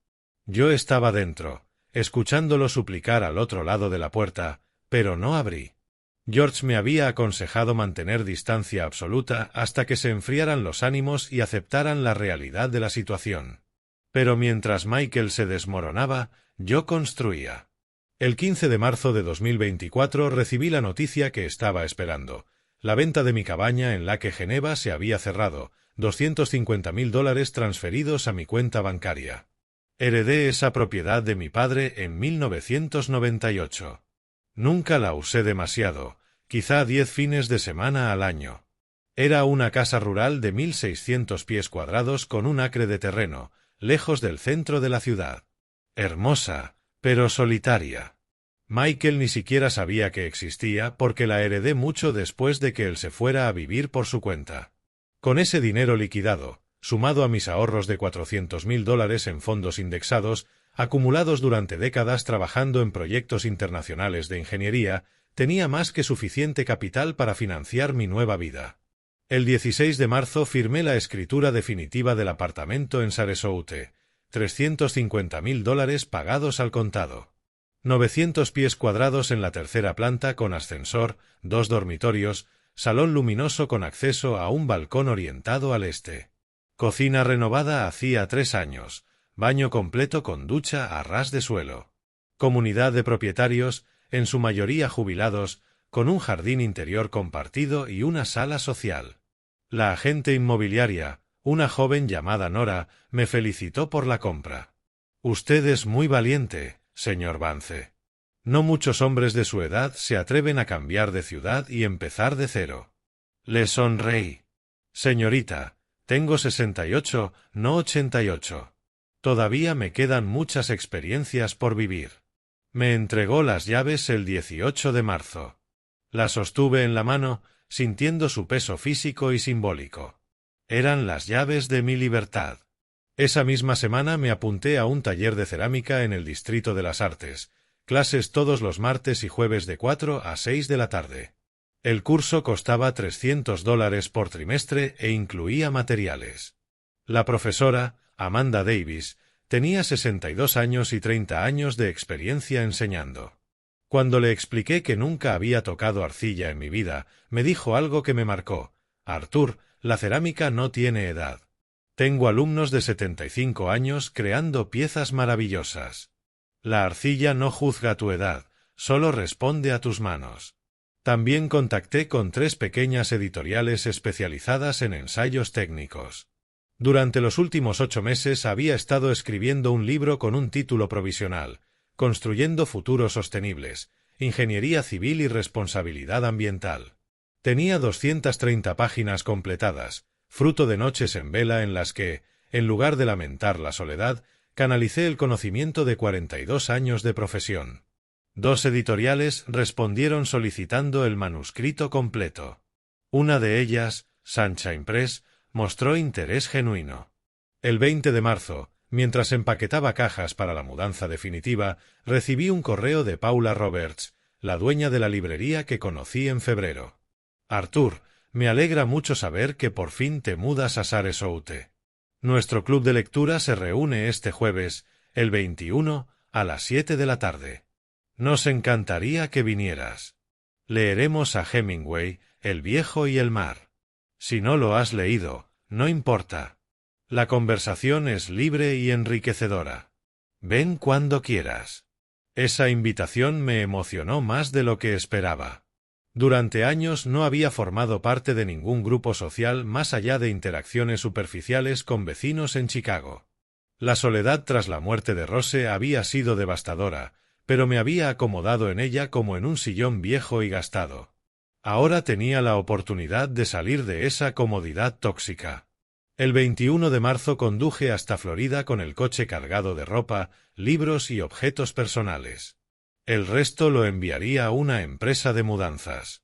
Yo estaba dentro, escuchándolo suplicar al otro lado de la puerta, pero no abrí. George me había aconsejado mantener distancia absoluta hasta que se enfriaran los ánimos y aceptaran la realidad de la situación. Pero mientras Michael se desmoronaba, yo construía. El 15 de marzo de 2024 recibí la noticia que estaba esperando. La venta de mi cabaña en Lake Geneva se había cerrado, $250,000 transferidos a mi cuenta bancaria. Heredé esa propiedad de mi padre en 1998. Nunca la usé demasiado, quizá 10 fines de semana al año. Era una casa rural de 1.600 pies cuadrados con un acre de terreno, lejos del centro de la ciudad. Hermosa, pero solitaria. Michael ni siquiera sabía que existía porque la heredé mucho después de que él se fuera a vivir por su cuenta. Con ese dinero liquidado, sumado a mis ahorros de $400,000 en fondos indexados, acumulados durante décadas trabajando en proyectos internacionales de ingeniería, tenía más que suficiente capital para financiar mi nueva vida. El 16 de marzo firmé la escritura definitiva del apartamento en Sarasota, $350,000 pagados al contado. 900 pies cuadrados en la tercera planta con ascensor, 2 dormitorios, salón luminoso con acceso a un balcón orientado al este. Cocina renovada hacía 3 años. Baño completo con ducha a ras de suelo. Comunidad de propietarios, en su mayoría jubilados, con un jardín interior compartido y una sala social. La agente inmobiliaria, una joven llamada Nora, me felicitó por la compra. Usted es muy valiente, señor Vance. No muchos hombres de su edad se atreven a cambiar de ciudad y empezar de cero. Le sonreí. Señorita, tengo 68, no 88. Todavía me quedan muchas experiencias por vivir. Me entregó las llaves el 18 de marzo. Las sostuve en la mano, sintiendo su peso físico y simbólico. Eran las llaves de mi libertad. Esa misma semana me apunté a un taller de cerámica en el Distrito de las Artes, clases todos los martes y jueves de 4 a 6 de la tarde. El curso costaba $300 por trimestre e incluía materiales. La profesora, Amanda Davis, tenía 62 años y 30 años de experiencia enseñando. Cuando le expliqué que nunca había tocado arcilla en mi vida, me dijo algo que me marcó. Arthur, la cerámica no tiene edad. Tengo alumnos de 75 años creando piezas maravillosas. La arcilla no juzga tu edad, solo responde a tus manos. También contacté con 3 pequeñas editoriales especializadas en ensayos técnicos. Durante los últimos 8 meses había estado escribiendo un libro con un título provisional, Construyendo futuros sostenibles, Ingeniería civil y responsabilidad ambiental. Tenía 230 páginas completadas, fruto de noches en vela en las que, en lugar de lamentar la soledad, canalicé el conocimiento de 42 años de profesión. 2 editoriales respondieron solicitando el manuscrito completo. Una de ellas, Sunshine Press, mostró interés genuino. El 20 de marzo, mientras empaquetaba cajas para la mudanza definitiva, recibí un correo de Paula Roberts, la dueña de la librería que conocí en febrero. Arthur, me alegra mucho saber que por fin te mudas a Sarasota. Nuestro club de lectura se reúne este jueves, el 21, a las 7 de la tarde. Nos encantaría que vinieras. Leeremos a Hemingway, El viejo y el mar. Si no lo has leído, no importa. La conversación es libre y enriquecedora. Ven cuando quieras. Esa invitación me emocionó más de lo que esperaba. Durante años no había formado parte de ningún grupo social más allá de interacciones superficiales con vecinos en Chicago. La soledad tras la muerte de Rose había sido devastadora, pero me había acomodado en ella como en un sillón viejo y gastado. Ahora tenía la oportunidad de salir de esa comodidad tóxica. El 21 de marzo conduje hasta Florida con el coche cargado de ropa, libros y objetos personales. El resto lo enviaría a una empresa de mudanzas.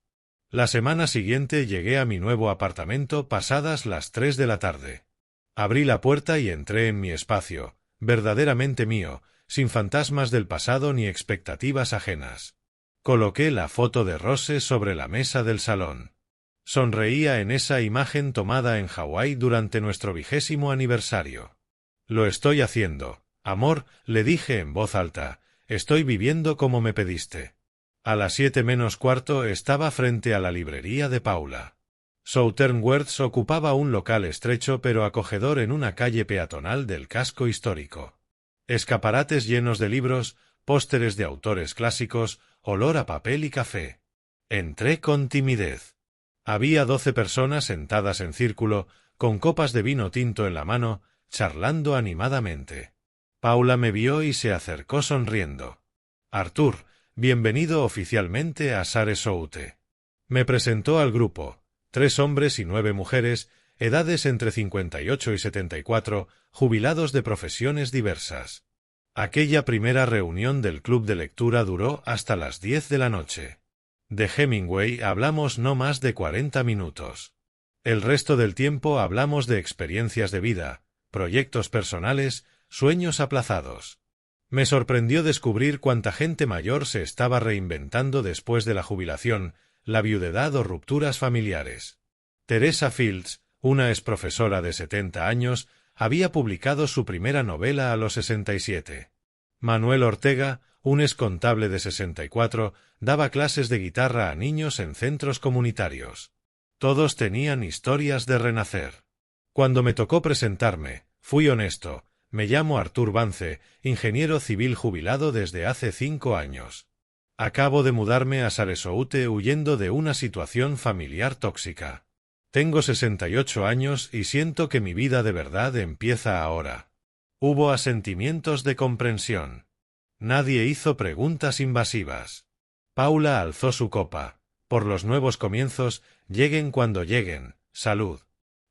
La semana siguiente llegué a mi nuevo apartamento pasadas las 3 de la tarde. Abrí la puerta y entré en mi espacio, verdaderamente mío, sin fantasmas del pasado ni expectativas ajenas. Coloqué la foto de Rose sobre la mesa del salón. Sonreía en esa imagen tomada en Hawái durante nuestro 20º aniversario. Lo estoy haciendo, amor, le dije en voz alta, estoy viviendo como me pediste. A las 7 menos cuarto estaba frente a la librería de Paula. Southern Words ocupaba un local estrecho pero acogedor en una calle peatonal del casco histórico. Escaparates llenos de libros, pósteres de autores clásicos, olor a papel y café. Entré con timidez. Había 12 personas sentadas en círculo, con copas de vino tinto en la mano, charlando animadamente. Paula me vio y se acercó sonriendo. Arthur, bienvenido oficialmente a Sarasota. Me presentó al grupo, 3 hombres y 9 mujeres, edades entre 58 y 74, jubilados de profesiones diversas. Aquella primera reunión del club de lectura duró hasta las 10 de la noche. De Hemingway hablamos no más de 40 minutos. El resto del tiempo hablamos de experiencias de vida, proyectos personales, sueños aplazados. Me sorprendió descubrir cuánta gente mayor se estaba reinventando después de la jubilación, la viudedad o rupturas familiares. Teresa Fields, una exprofesora de 70 años, había publicado su primera novela a los 67. Manuel Ortega, un excontable de 64, daba clases de guitarra a niños en centros comunitarios. Todos tenían historias de renacer. Cuando me tocó presentarme, fui honesto. Me llamo Arthur Vance, ingeniero civil jubilado desde hace 5 años. Acabo de mudarme a Sarasota huyendo de una situación familiar tóxica. Tengo 68 años y siento que mi vida de verdad empieza ahora. Hubo asentimientos de comprensión. Nadie hizo preguntas invasivas. Paula alzó su copa. Por los nuevos comienzos, lleguen cuando lleguen, salud.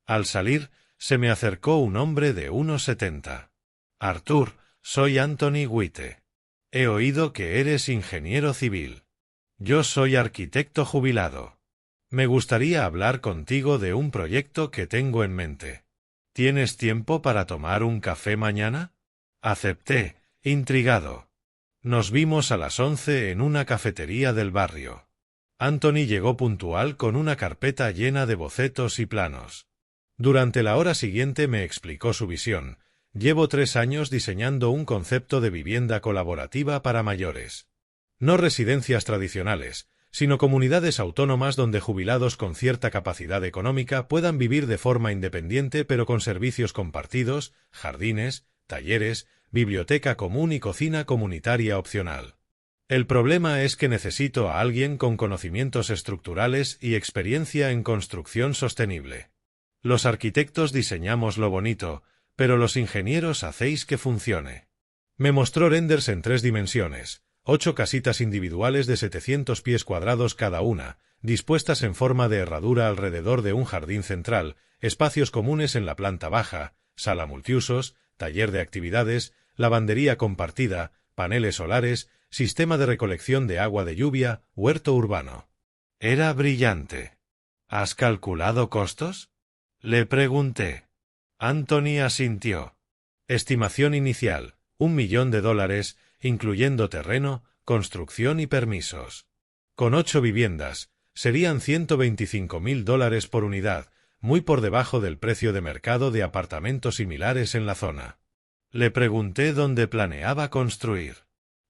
Al salir, se me acercó un hombre de 1,70. Arthur, soy Anthony Witte. He oído que eres ingeniero civil. Yo soy arquitecto jubilado. Me gustaría hablar contigo de un proyecto que tengo en mente. ¿Tienes tiempo para tomar un café mañana? Acepté, intrigado. Nos vimos a las 11 en una cafetería del barrio. Anthony llegó puntual con una carpeta llena de bocetos y planos. Durante la hora siguiente me explicó su visión. Llevo 3 años diseñando un concepto de vivienda colaborativa para mayores. No residencias tradicionales, sino comunidades autónomas donde jubilados con cierta capacidad económica puedan vivir de forma independiente pero con servicios compartidos, jardines, talleres, biblioteca común y cocina comunitaria opcional. El problema es que necesito a alguien con conocimientos estructurales y experiencia en construcción sostenible. Los arquitectos diseñamos lo bonito, pero los ingenieros hacéis que funcione. Me mostró renders en 3 dimensiones, 8 casitas individuales de 700 pies cuadrados cada una, dispuestas en forma de herradura alrededor de un jardín central, espacios comunes en la planta baja, sala multiusos, taller de actividades, lavandería compartida, paneles solares, sistema de recolección de agua de lluvia, huerto urbano. Era brillante. ¿Has calculado costos? Le pregunté. Anthony asintió. Estimación inicial, $1 millón, incluyendo terreno, construcción y permisos. Con 8 viviendas, serían $125.000 por unidad, muy por debajo del precio de mercado de apartamentos similares en la zona. Le pregunté dónde planeaba construir.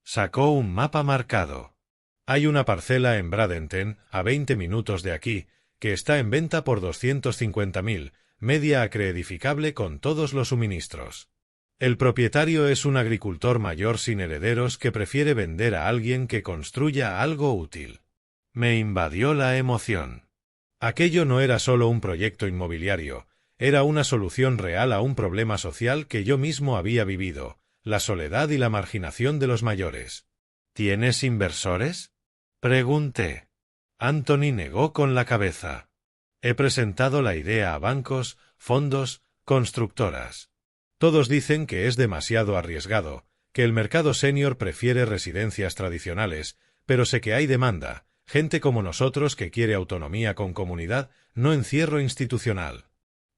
Sacó un mapa marcado. Hay una parcela en Bradenton, a 20 minutos de aquí, que está en venta por $250.000, media acreedificable con todos los suministros. El propietario es un agricultor mayor sin herederos que prefiere vender a alguien que construya algo útil. Me invadió la emoción. Aquello no era solo un proyecto inmobiliario, era una solución real a un problema social que yo mismo había vivido, la soledad y la marginación de los mayores. ¿Tienes inversores? Pregunté. Anthony negó con la cabeza. He presentado la idea a bancos, fondos, constructoras. Todos dicen que es demasiado arriesgado, que el mercado senior prefiere residencias tradicionales, pero sé que hay demanda, gente como nosotros que quiere autonomía con comunidad, no encierro institucional.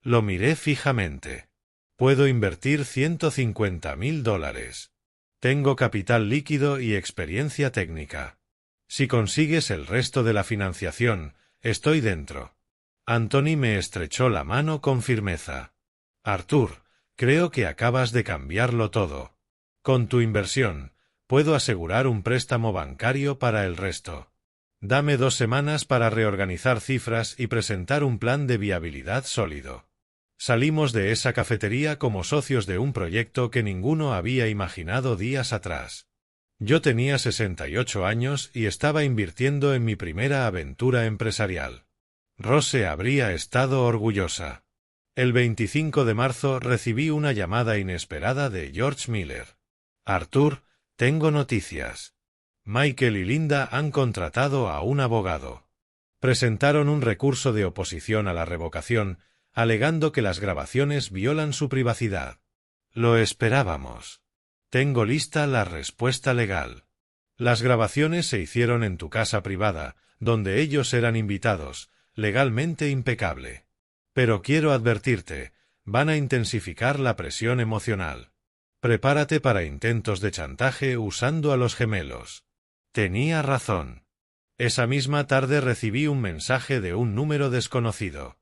Lo miré fijamente. Puedo invertir $150.000. Tengo capital líquido y experiencia técnica. Si consigues el resto de la financiación, estoy dentro. Anthony me estrechó la mano con firmeza. Arthur, creo que acabas de cambiarlo todo. Con tu inversión, puedo asegurar un préstamo bancario para el resto. Dame 2 semanas para reorganizar cifras y presentar un plan de viabilidad sólido. Salimos de esa cafetería como socios de un proyecto que ninguno había imaginado días atrás. Yo tenía 68 años y estaba invirtiendo en mi primera aventura empresarial. Rose habría estado orgullosa. El 25 de marzo recibí una llamada inesperada de George Miller. Arthur, tengo noticias. Michael y Linda han contratado a un abogado. Presentaron un recurso de oposición a la revocación, alegando que las grabaciones violan su privacidad. Lo esperábamos. Tengo lista la respuesta legal. Las grabaciones se hicieron en tu casa privada, donde ellos eran invitados, legalmente impecable. Pero quiero advertirte, van a intensificar la presión emocional. Prepárate para intentos de chantaje usando a los gemelos. Tenía razón. Esa misma tarde recibí un mensaje de un número desconocido.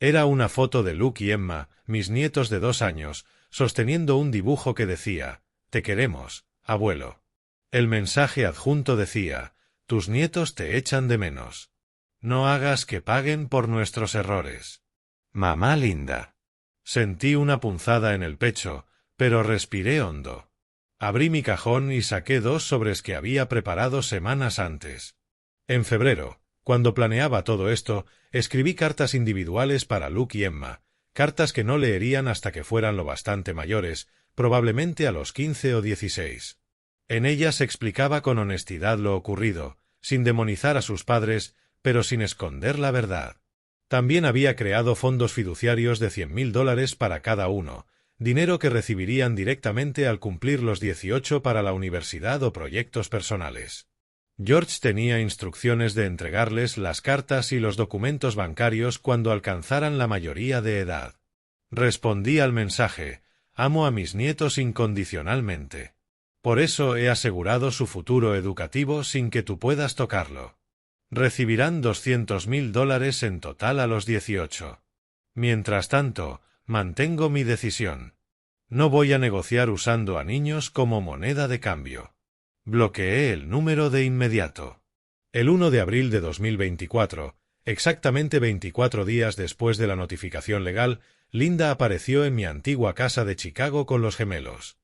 Era una foto de Luke y Emma, mis nietos de 2 años, sosteniendo un dibujo que decía, «Te queremos, abuelo». El mensaje adjunto decía, «Tus nietos te echan de menos. No hagas que paguen por nuestros errores». Mamá linda. Sentí una punzada en el pecho, pero respiré hondo. Abrí mi cajón y saqué 2 sobres que había preparado semanas antes. En febrero, cuando planeaba todo esto, escribí cartas individuales para Luke y Emma, cartas que no leerían hasta que fueran lo bastante mayores, probablemente a los 15 o 16. En ella se explicaba con honestidad lo ocurrido, sin demonizar a sus padres, pero sin esconder la verdad. También había creado fondos fiduciarios de $100,000 para cada uno, dinero que recibirían directamente al cumplir los 18 para la universidad o proyectos personales. George tenía instrucciones de entregarles las cartas y los documentos bancarios cuando alcanzaran la mayoría de edad. Respondí al mensaje: amo a mis nietos incondicionalmente. Por eso he asegurado su futuro educativo sin que tú puedas tocarlo. Recibirán $200,000 en total a los 18. Mientras tanto, mantengo mi decisión. No voy a negociar usando a niños como moneda de cambio. Bloqueé el número de inmediato. El 1 de abril de 2024, exactamente 24 días después de la notificación legal, Linda apareció en mi antigua casa de Chicago con los gemelos.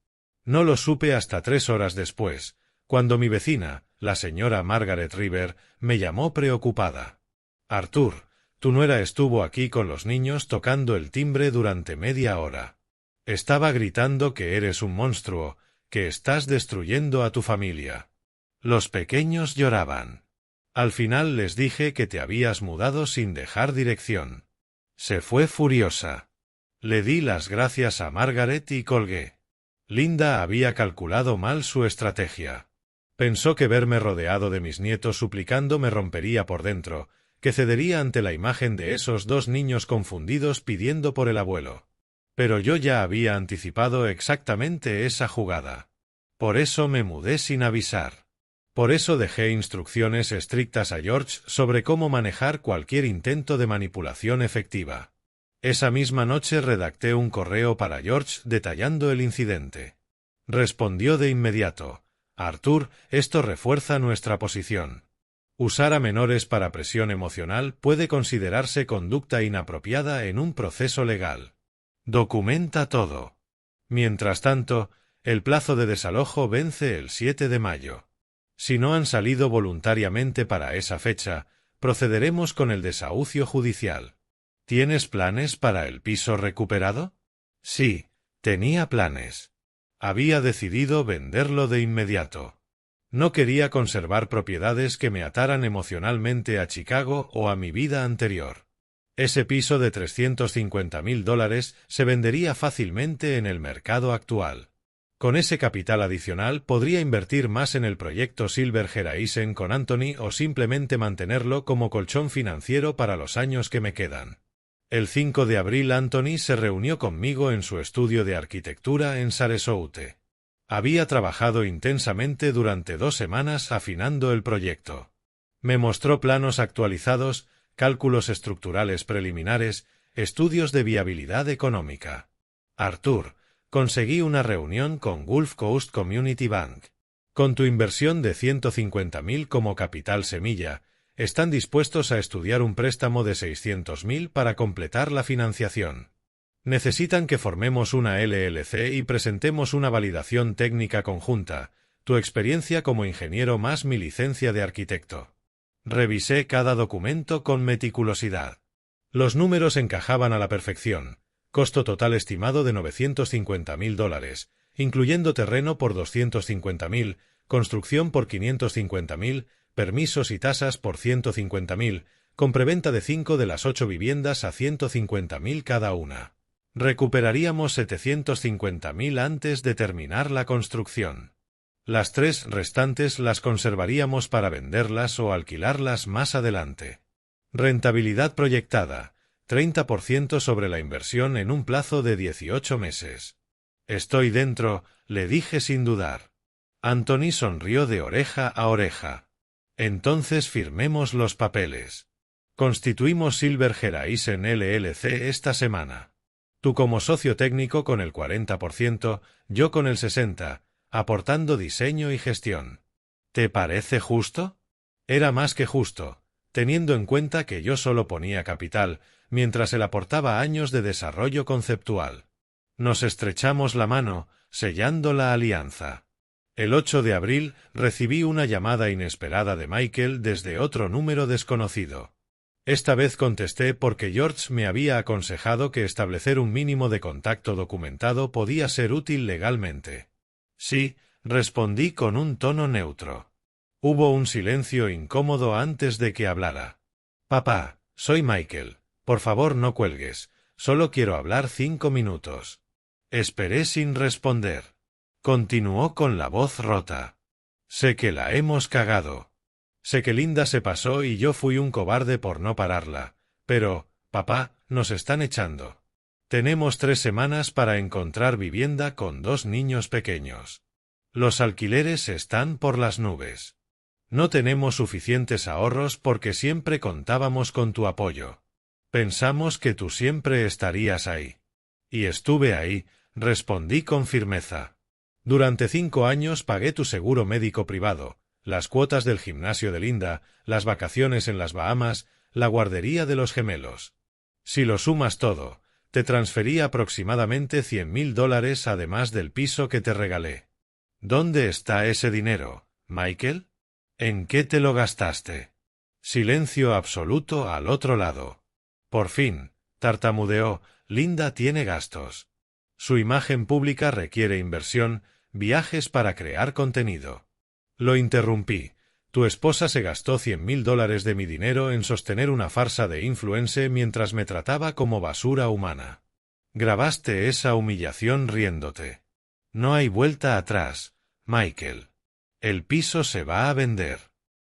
No lo supe hasta 3 horas después, cuando mi vecina, la señora Margaret River, me llamó preocupada. Arthur, tu nuera estuvo aquí con los niños tocando el timbre durante media hora. Estaba gritando que eres un monstruo, que estás destruyendo a tu familia. Los pequeños lloraban. Al final les dije que te habías mudado sin dejar dirección. Se fue furiosa. Le di las gracias a Margaret y colgué. Linda había calculado mal su estrategia. Pensó que verme rodeado de mis nietos suplicando me rompería por dentro, que cedería ante la imagen de esos dos niños confundidos pidiendo por el abuelo. Pero yo ya había anticipado exactamente esa jugada. Por eso me mudé sin avisar. Por eso dejé instrucciones estrictas a George sobre cómo manejar cualquier intento de manipulación efectiva. Esa misma noche redacté un correo para George detallando el incidente. Respondió de inmediato: Arthur, esto refuerza nuestra posición. Usar a menores para presión emocional puede considerarse conducta inapropiada en un proceso legal. Documenta todo. Mientras tanto, el plazo de desalojo vence el 7 de mayo. Si no han salido voluntariamente para esa fecha, procederemos con el desahucio judicial. ¿Tienes planes para el piso recuperado? Sí, tenía planes. Había decidido venderlo de inmediato. No quería conservar propiedades que me ataran emocionalmente a Chicago o a mi vida anterior. Ese piso de $350,000 se vendería fácilmente en el mercado actual. Con ese capital adicional podría invertir más en el proyecto Silver Horizon con Anthony o simplemente mantenerlo como colchón financiero para los años que me quedan. El 5 de abril Anthony se reunió conmigo en su estudio de arquitectura en Sarasota. Había trabajado intensamente durante 2 semanas afinando el proyecto. Me mostró planos actualizados, cálculos estructurales preliminares, estudios de viabilidad económica. Arthur, conseguí una reunión con Gulf Coast Community Bank. Con tu inversión de $150,000 como capital semilla, están dispuestos a estudiar un préstamo de $600,000 para completar la financiación. Necesitan que formemos una LLC y presentemos una validación técnica conjunta, tu experiencia como ingeniero más mi licencia de arquitecto. Revisé cada documento con meticulosidad. Los números encajaban a la perfección. Costo total estimado de $950,000, incluyendo terreno por $250,000, construcción por $550,000, permisos y tasas por $150,000, con preventa de 5 de las 8 viviendas a $150,000 cada una. Recuperaríamos $750,000 antes de terminar la construcción. Las 3 restantes las conservaríamos para venderlas o alquilarlas más adelante. Rentabilidad proyectada: 30% sobre la inversión en un plazo de 18 meses. Estoy dentro, le dije sin dudar. Anthony sonrió de oreja a oreja. Entonces firmemos los papeles. Constituimos Silver Horizon LLC esta semana. Tú como socio técnico con el 40%, yo con el 60%, aportando diseño y gestión. ¿Te parece justo? Era más que justo, teniendo en cuenta que yo solo ponía capital, mientras él aportaba años de desarrollo conceptual. Nos estrechamos la mano, sellando la alianza. El 8 de abril recibí una llamada inesperada de Michael desde otro número desconocido. Esta vez contesté porque George me había aconsejado que establecer un mínimo de contacto documentado podía ser útil legalmente. Sí, respondí con un tono neutro. Hubo un silencio incómodo antes de que hablara. Papá, soy Michael. Por favor no cuelgues. Solo quiero hablar 5 minutos. Esperé sin responder. Continuó con la voz rota. Sé que la hemos cagado. Sé que Linda se pasó y yo fui un cobarde por no pararla. Pero, papá, nos están echando. Tenemos 3 semanas para encontrar vivienda con 2 niños pequeños. Los alquileres están por las nubes. No tenemos suficientes ahorros porque siempre contábamos con tu apoyo. Pensamos que tú siempre estarías ahí. Y estuve ahí, respondí con firmeza. Durante 5 años pagué tu seguro médico privado, las cuotas del gimnasio de Linda, las vacaciones en las Bahamas, la guardería de los gemelos. Si lo sumas todo, te transferí aproximadamente $100,000 además del piso que te regalé. ¿Dónde está ese dinero, Michael? ¿En qué te lo gastaste? Silencio absoluto al otro lado. Por fin, tartamudeó, Linda tiene gastos. Su imagen pública requiere inversión, viajes para crear contenido. Lo interrumpí. Tu esposa se gastó $100,000 de mi dinero en sostener una farsa de influencer mientras me trataba como basura humana. Grabaste esa humillación riéndote. No hay vuelta atrás, Michael. El piso se va a vender.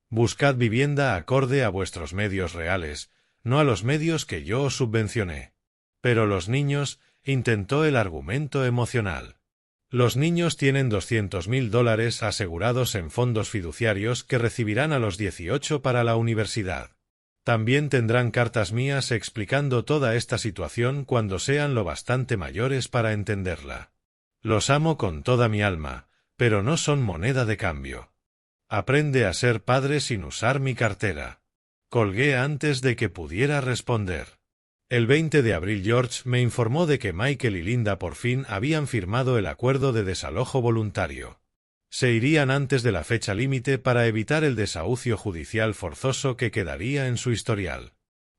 Buscad vivienda acorde a vuestros medios reales, no a los medios que yo os subvencioné. Pero los niños, intentó el argumento emocional. Los niños tienen $200,000 asegurados en fondos fiduciarios que recibirán a los 18 para la universidad. También tendrán cartas mías explicando toda esta situación cuando sean lo bastante mayores para entenderla. Los amo con toda mi alma, pero no son moneda de cambio. Aprende a ser padre sin usar mi cartera. Colgué antes de que pudiera responder. El 20 de abril George me informó de que Michael y Linda por fin habían firmado el acuerdo de desalojo voluntario. Se irían antes de la fecha límite para evitar el desahucio judicial forzoso que quedaría en su historial.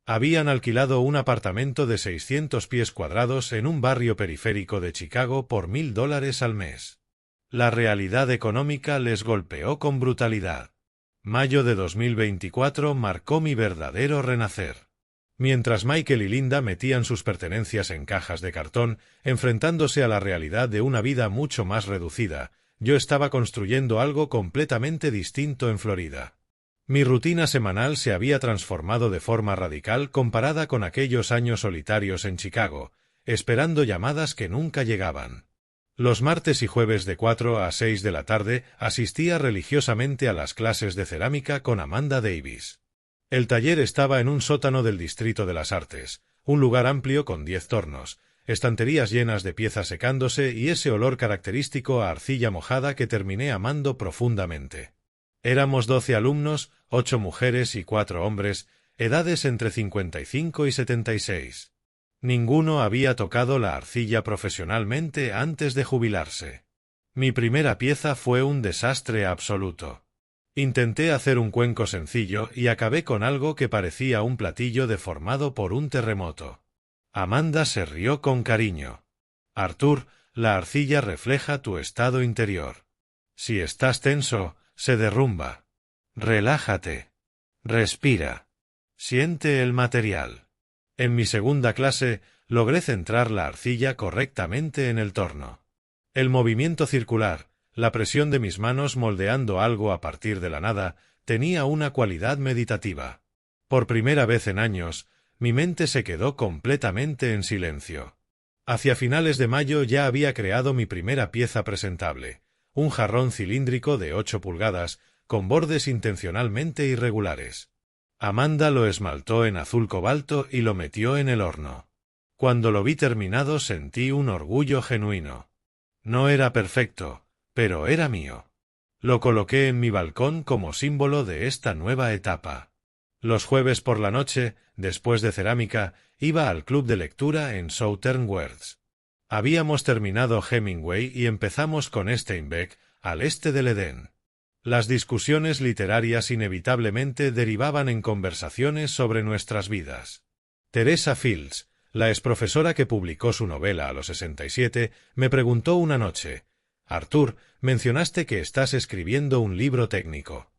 Habían alquilado un apartamento de 600 pies cuadrados en un barrio periférico de Chicago por $1,000 al mes. La realidad económica les golpeó con brutalidad. Mayo de 2024 marcó mi verdadero renacer. Mientras Michael y Linda metían sus pertenencias en cajas de cartón, enfrentándose a la realidad de una vida mucho más reducida, yo estaba construyendo algo completamente distinto en Florida. Mi rutina semanal se había transformado de forma radical comparada con aquellos años solitarios en Chicago, esperando llamadas que nunca llegaban. Los martes y jueves de 4 a 6 de la tarde asistía religiosamente a las clases de cerámica con Amanda Davis. El taller estaba en un sótano del Distrito de las Artes, un lugar amplio con 10 tornos, estanterías llenas de piezas secándose y ese olor característico a arcilla mojada que terminé amando profundamente. Éramos 12 alumnos, 8 mujeres y 4 hombres, edades entre 55 y 76. Ninguno había tocado la arcilla profesionalmente antes de jubilarse. Mi primera pieza fue un desastre absoluto. Intenté hacer un cuenco sencillo y acabé con algo que parecía un platillo deformado por un terremoto. Amanda se rió con cariño. Arthur, la arcilla refleja tu estado interior. Si estás tenso, se derrumba. Relájate. Respira. Siente el material. En mi segunda clase, logré centrar la arcilla correctamente en el torno. El movimiento circular, la presión de mis manos moldeando algo a partir de la nada, tenía una cualidad meditativa. Por primera vez en años, mi mente se quedó completamente en silencio. Hacia finales de mayo ya había creado mi primera pieza presentable, un jarrón cilíndrico de 8 pulgadas, con bordes intencionalmente irregulares. Amanda lo esmaltó en azul cobalto y lo metió en el horno. Cuando lo vi terminado sentí un orgullo genuino. No era perfecto, pero era mío. Lo coloqué en mi balcón como símbolo de esta nueva etapa. Los jueves por la noche, después de cerámica, iba al club de lectura en Southern Words. Habíamos terminado Hemingway y empezamos con Steinbeck, al este del Edén. Las discusiones literarias inevitablemente derivaban en conversaciones sobre nuestras vidas. Teresa Fields, la exprofesora que publicó su novela a los 67, me preguntó una noche: «Arthur, mencionaste que estás escribiendo un libro técnico.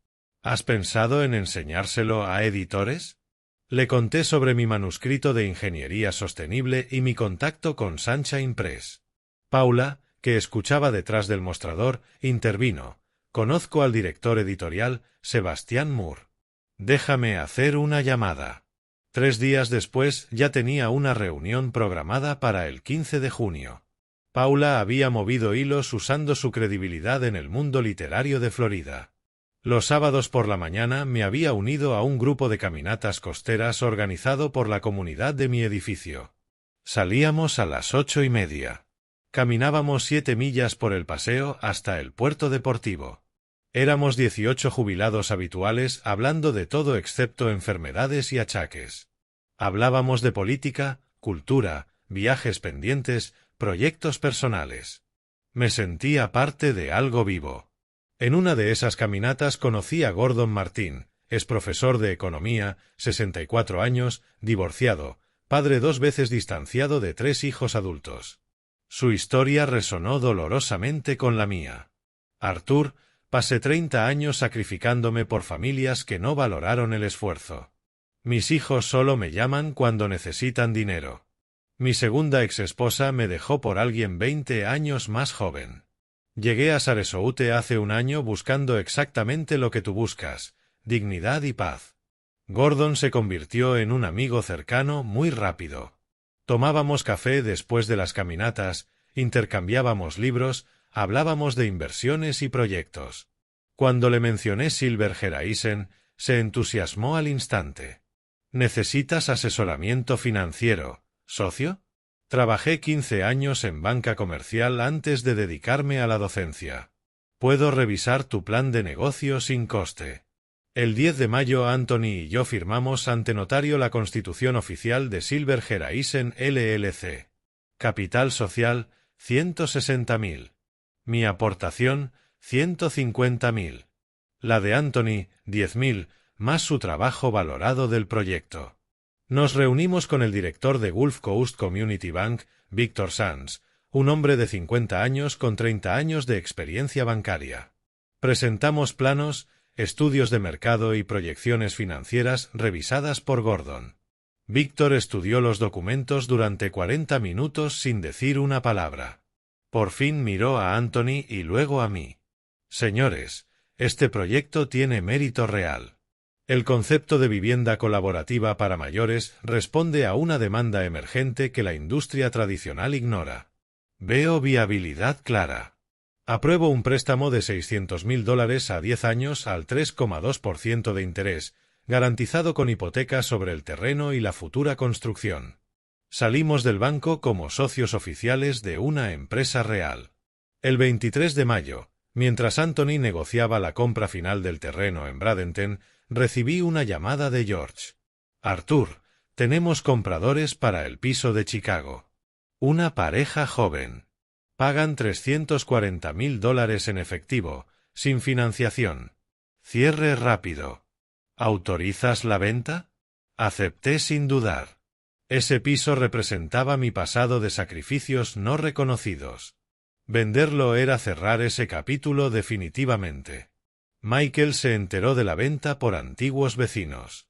¿Has pensado en enseñárselo a editores?». Le conté sobre mi manuscrito de ingeniería sostenible y mi contacto con Sunshine Press. Paula, que escuchaba detrás del mostrador, intervino: «Conozco al director editorial, Sebastián Moore. Déjame hacer una llamada». 3 días después ya tenía una reunión programada para el 15 de junio. Paula había movido hilos usando su credibilidad en el mundo literario de Florida. Los sábados por la mañana me había unido a un grupo de caminatas costeras organizado por la comunidad de mi edificio. Salíamos a las 8:30. Caminábamos 7 millas por el paseo hasta el puerto deportivo. Éramos 18 jubilados habituales hablando de todo excepto enfermedades y achaques. Hablábamos de política, cultura, viajes pendientes, proyectos personales. Me sentía parte de algo vivo. En una de esas caminatas conocí a Gordon Martín, es profesor de economía, 64 años, divorciado, padre 2 veces distanciado de 3 hijos adultos. Su historia resonó dolorosamente con la mía. «Arthur, pasé 30 años sacrificándome por familias que no valoraron el esfuerzo. Mis hijos solo me llaman cuando necesitan dinero. Mi segunda exesposa me dejó por alguien 20 años más joven. Llegué a Sarasota hace un año buscando exactamente lo que tú buscas, dignidad y paz». Gordon se convirtió en un amigo cercano muy rápido. Tomábamos café después de las caminatas, intercambiábamos libros, hablábamos de inversiones y proyectos. Cuando le mencioné Silver Geraisen, se entusiasmó al instante. «¿Necesitas asesoramiento financiero, socio?». Trabajé 15 años en banca comercial antes de dedicarme a la docencia. Puedo revisar tu plan de negocio sin coste. El 10 de mayo Anthony y yo firmamos ante notario la constitución oficial de Silver Geraisen LLC. Capital social, 160.000. Mi aportación, 150.000. La de Anthony, 10.000, más su trabajo valorado del proyecto. Nos reunimos con el director de Gulf Coast Community Bank, Victor Sands, un hombre de 50 años con 30 años de experiencia bancaria. Presentamos planos, estudios de mercado y proyecciones financieras revisadas por Gordon. Víctor estudió los documentos durante 40 minutos sin decir una palabra. Por fin miró a Anthony y luego a mí. «Señores, este proyecto tiene mérito real. El concepto de vivienda colaborativa para mayores responde a una demanda emergente que la industria tradicional ignora. Veo viabilidad clara. Apruebo un préstamo de $600.000 a 10 años al 3,2% de interés, garantizado con hipoteca sobre el terreno y la futura construcción. Salimos del banco como socios oficiales de una empresa real». El 23 de mayo, mientras Anthony negociaba la compra final del terreno en Bradenton, recibí una llamada de George. «Arthur, tenemos compradores para el piso de Chicago. Una pareja joven. Pagan $340.000 en efectivo, sin financiación. Cierre rápido. ¿Autorizas la venta?». Acepté sin dudar. Ese piso representaba mi pasado de sacrificios no reconocidos. Venderlo era cerrar ese capítulo definitivamente. Michael se enteró de la venta por antiguos vecinos.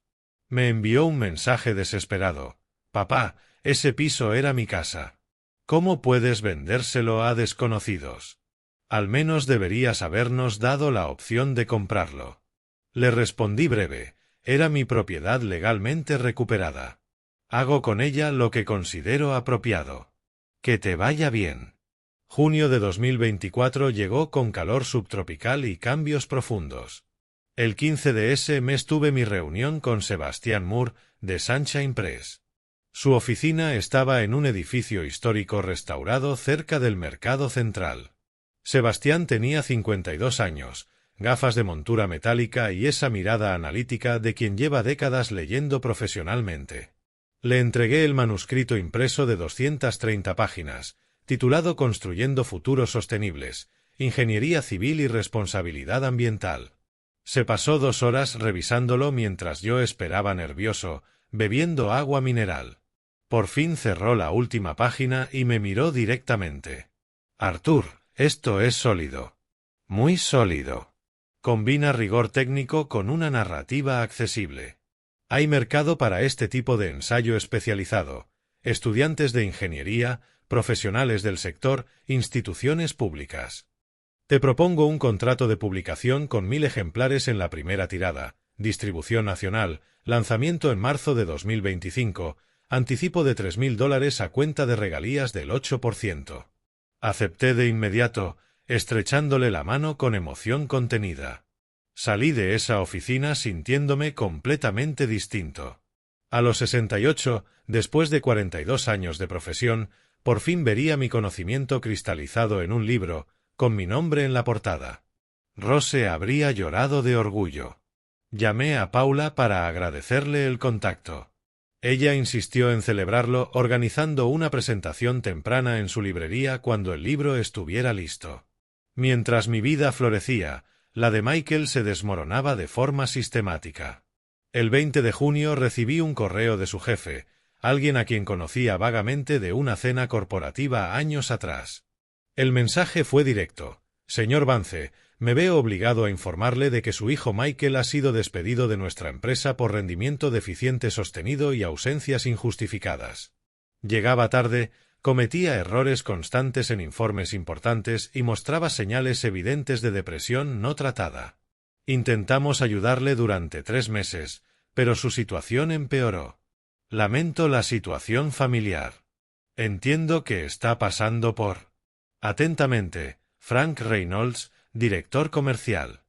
Me envió un mensaje desesperado: «Papá, ese piso era mi casa. ¿Cómo puedes vendérselo a desconocidos? Al menos deberías habernos dado la opción de comprarlo». Le respondí breve: «Era mi propiedad legalmente recuperada. Hago con ella lo que considero apropiado. Que te vaya bien». Junio de 2024 llegó con calor subtropical y cambios profundos. El 15 de ese mes tuve mi reunión con Sebastián Moore, de Sunshine Press. Su oficina estaba en un edificio histórico restaurado cerca del Mercado Central. Sebastián tenía 52 años, gafas de montura metálica y esa mirada analítica de quien lleva décadas leyendo profesionalmente. Le entregué el manuscrito impreso de 230 páginas, titulado Construyendo Futuros Sostenibles, Ingeniería Civil y Responsabilidad Ambiental. Se pasó 2 horas revisándolo mientras yo esperaba nervioso, bebiendo agua mineral. Por fin cerró la última página y me miró directamente. Arthur, esto es sólido. Muy sólido. Combina rigor técnico con una narrativa accesible. Hay mercado para este tipo de ensayo especializado. Estudiantes de ingeniería, profesionales del sector, instituciones públicas. Te propongo un contrato de publicación con 1000 ejemplares en la primera tirada, distribución nacional, lanzamiento en marzo de 2025, anticipo de $3000 a cuenta de regalías del 8%. Acepté de inmediato, estrechándole la mano con emoción contenida. Salí de esa oficina sintiéndome completamente distinto. A los 68, después de 42 años de profesión, por fin vería mi conocimiento cristalizado en un libro, con mi nombre en la portada. Rose habría llorado de orgullo. Llamé a Paula para agradecerle el contacto. Ella insistió en celebrarlo organizando una presentación temprana en su librería cuando el libro estuviera listo. Mientras mi vida florecía, la de Michael se desmoronaba de forma sistemática. El 20 de junio recibí un correo de su jefe, alguien a quien conocía vagamente de una cena corporativa años atrás. El mensaje fue directo. Señor Vance, me veo obligado a informarle de que su hijo Michael ha sido despedido de nuestra empresa por rendimiento deficiente sostenido y ausencias injustificadas. Llegaba tarde, cometía errores constantes en informes importantes y mostraba señales evidentes de depresión no tratada. Intentamos ayudarle durante 3 meses, pero su situación empeoró. Lamento la situación familiar. Entiendo que está pasando por... Atentamente, Frank Reynolds, director comercial.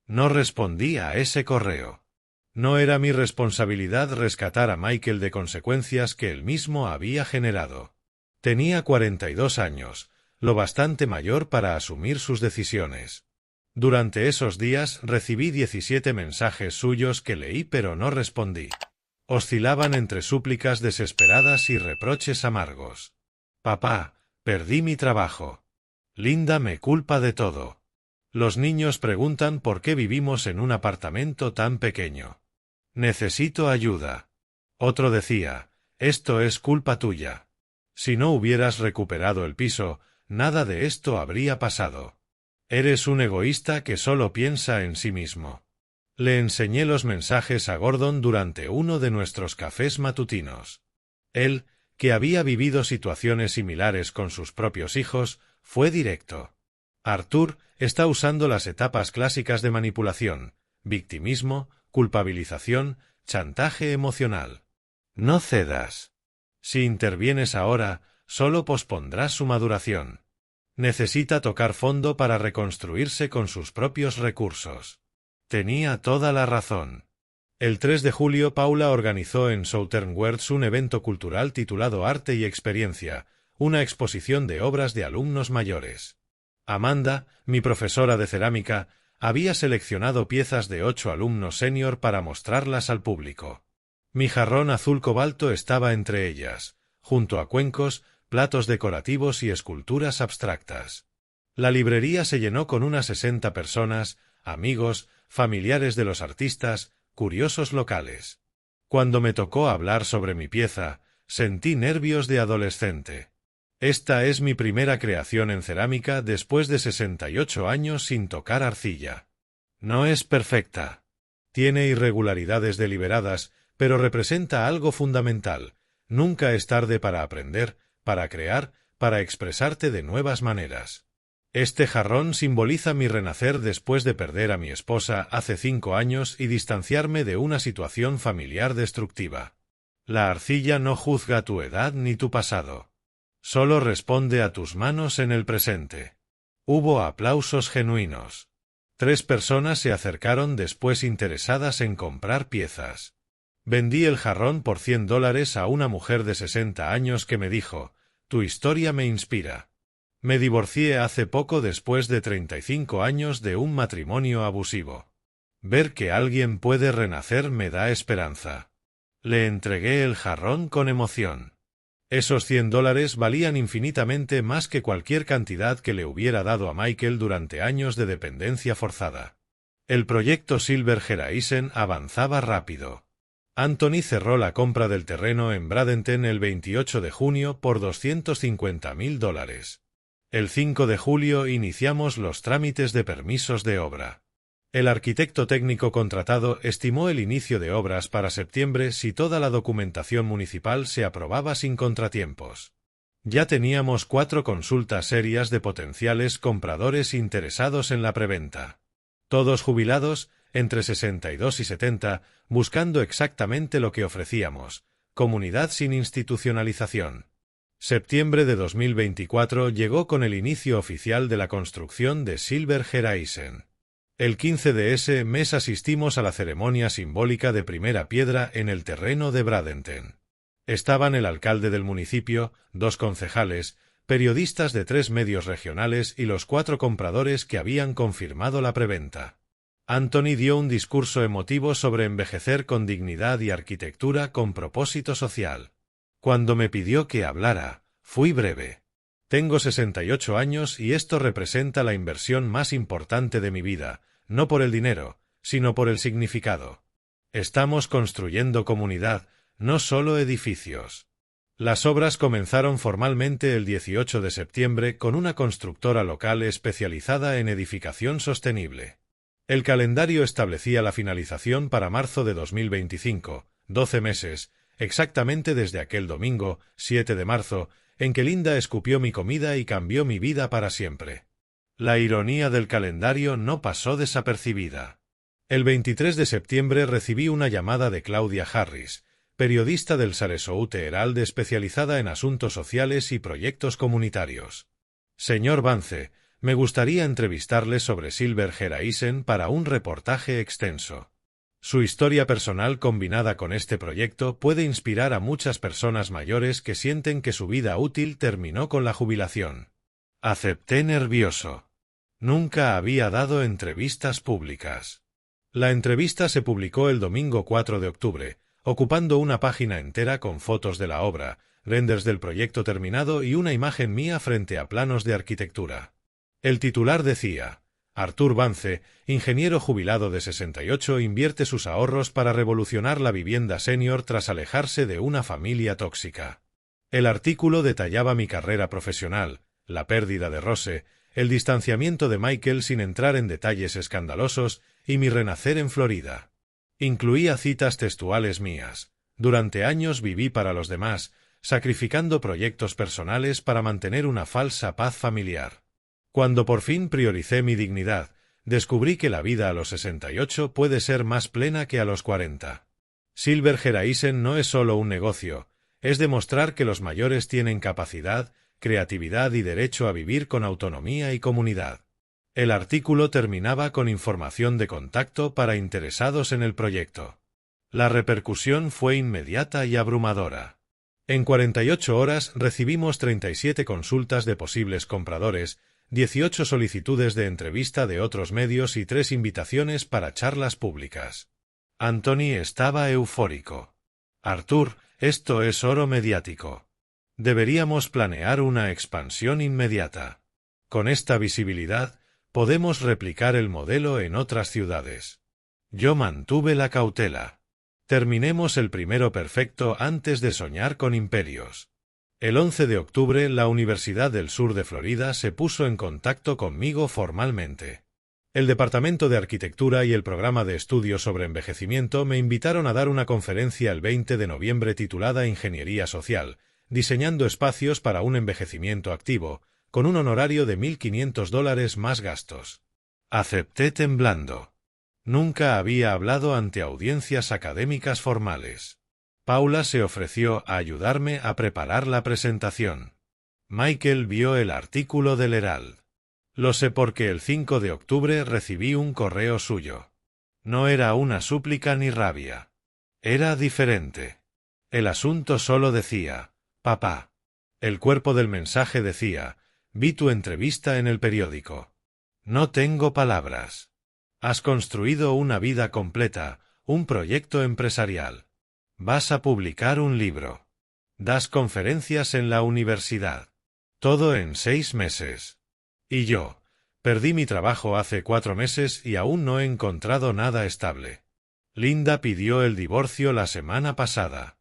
No respondí a ese correo. No era mi responsabilidad rescatar a Michael de consecuencias que él mismo había generado. Tenía 42 años, lo bastante mayor para asumir sus decisiones. Durante esos días recibí 17 mensajes suyos que leí pero no respondí. Oscilaban entre súplicas desesperadas y reproches amargos. Papá, perdí mi trabajo. Linda me culpa de todo. Los niños preguntan por qué vivimos en un apartamento tan pequeño. Necesito ayuda. Otro decía, esto es culpa tuya. Si no hubieras recuperado el piso, nada de esto habría pasado. Eres un egoísta que solo piensa en sí mismo. Le enseñé los mensajes a Gordon durante uno de nuestros cafés matutinos. Él, que había vivido situaciones similares con sus propios hijos, fue directo. Arthur está usando las etapas clásicas de manipulación, victimismo, culpabilización, chantaje emocional. No cedas. Si intervienes ahora, solo pospondrás su maduración. Necesita tocar fondo para reconstruirse con sus propios recursos. Tenía toda la razón. El 3 de julio Paula organizó en Southern Words un evento cultural titulado Arte y Experiencia, una exposición de obras de alumnos mayores. Amanda, mi profesora de cerámica, había seleccionado piezas de 8 alumnos senior para mostrarlas al público. Mi jarrón azul cobalto estaba entre ellas, junto a cuencos, platos decorativos y esculturas abstractas. La librería se llenó con unas 60 personas, amigos, familiares de los artistas, curiosos locales. Cuando me tocó hablar sobre mi pieza, sentí nervios de adolescente. Esta es mi primera creación en cerámica después de 68 años sin tocar arcilla. No es perfecta. Tiene irregularidades deliberadas, pero representa algo fundamental. Nunca es tarde para aprender, para crear, para expresarte de nuevas maneras. Este jarrón simboliza mi renacer después de perder a mi esposa hace 5 años y distanciarme de una situación familiar destructiva. La arcilla no juzga tu edad ni tu pasado. Solo responde a tus manos en el presente. Hubo aplausos genuinos. 3 personas se acercaron después interesadas en comprar piezas. Vendí el jarrón por $100 a una mujer de 60 años que me dijo, «Tu historia me inspira». Me divorcié hace poco después de 35 años de un matrimonio abusivo. Ver que alguien puede renacer me da esperanza. Le entregué el jarrón con emoción. Esos $100 valían infinitamente más que cualquier cantidad que le hubiera dado a Michael durante años de dependencia forzada. El proyecto Silver Horizon avanzaba rápido. Anthony cerró la compra del terreno en Bradenton el 28 de junio por $250.000. El 5 de julio iniciamos los trámites de permisos de obra. El arquitecto técnico contratado estimó el inicio de obras para septiembre si toda la documentación municipal se aprobaba sin contratiempos. Ya teníamos 4 consultas serias de potenciales compradores interesados en la preventa. Todos jubilados, entre 62 y 70, buscando exactamente lo que ofrecíamos: comunidad sin institucionalización. Septiembre de 2024 llegó con el inicio oficial de la construcción de Silver Horizon. El 15 de ese mes asistimos a la ceremonia simbólica de primera piedra en el terreno de Bradenton. Estaban el alcalde del municipio, 2 concejales, periodistas de 3 medios regionales y los 4 compradores que habían confirmado la preventa. Anthony dio un discurso emotivo sobre envejecer con dignidad y arquitectura con propósito social. Cuando me pidió que hablara, fui breve. Tengo 68 años y esto representa la inversión más importante de mi vida, no por el dinero, sino por el significado. Estamos construyendo comunidad, no solo edificios. Las obras comenzaron formalmente el 18 de septiembre con una constructora local especializada en edificación sostenible. El calendario establecía la finalización para marzo de 2025, 12 meses, exactamente desde aquel domingo, 7 de marzo, en que Linda escupió mi comida y cambió mi vida para siempre. La ironía del calendario no pasó desapercibida. El 23 de septiembre recibí una llamada de Claudia Harris, periodista del Sarasota Herald especializada en asuntos sociales y proyectos comunitarios. Señor Vance, me gustaría entrevistarle sobre Silver Horizon para un reportaje extenso. Su historia personal combinada con este proyecto puede inspirar a muchas personas mayores que sienten que su vida útil terminó con la jubilación. Acepté nervioso. Nunca había dado entrevistas públicas. La entrevista se publicó el domingo 4 de octubre, ocupando una página entera con fotos de la obra, renders del proyecto terminado y una imagen mía frente a planos de arquitectura. El titular decía: Artur Vance, ingeniero jubilado de 68, invierte sus ahorros para revolucionar la vivienda senior tras alejarse de una familia tóxica. El artículo detallaba mi carrera profesional, la pérdida de Rose, el distanciamiento de Michael sin entrar en detalles escandalosos y mi renacer en Florida. Incluía citas textuales mías. Durante años viví para los demás, sacrificando proyectos personales para mantener una falsa paz familiar. Cuando por fin prioricé mi dignidad, descubrí que la vida a los 68 puede ser más plena que a los 40. Silver Horizon no es solo un negocio, es demostrar que los mayores tienen capacidad, creatividad y derecho a vivir con autonomía y comunidad. El artículo terminaba con información de contacto para interesados en el proyecto. La repercusión fue inmediata y abrumadora. En 48 horas recibimos 37 consultas de posibles compradores, 18 solicitudes de entrevista de otros medios y 3 invitaciones para charlas públicas. Anthony estaba eufórico. Artur, esto es oro mediático. Deberíamos planear una expansión inmediata. Con esta visibilidad, podemos replicar el modelo en otras ciudades. Yo mantuve la cautela. Terminemos el primero perfecto antes de soñar con imperios. El 11 de octubre la Universidad del Sur de Florida se puso en contacto conmigo formalmente. El Departamento de Arquitectura y el Programa de Estudios sobre Envejecimiento me invitaron a dar una conferencia el 20 de noviembre titulada Ingeniería Social, diseñando espacios para un envejecimiento activo, con un honorario de $1.500 más gastos. Acepté temblando. Nunca había hablado ante audiencias académicas formales. Paula se ofreció a ayudarme a preparar la presentación. Michael vio el artículo del Herald. Lo sé porque el 5 de octubre recibí un correo suyo. No era una súplica ni rabia. Era diferente. El asunto solo decía: papá. El cuerpo del mensaje decía: vi tu entrevista en el periódico. No tengo palabras. Has construido una vida completa, un proyecto empresarial. Vas a publicar un libro. Das conferencias en la universidad. Todo en 6 meses. Y yo, perdí mi trabajo hace 4 meses y aún no he encontrado nada estable. Linda pidió el divorcio la semana pasada.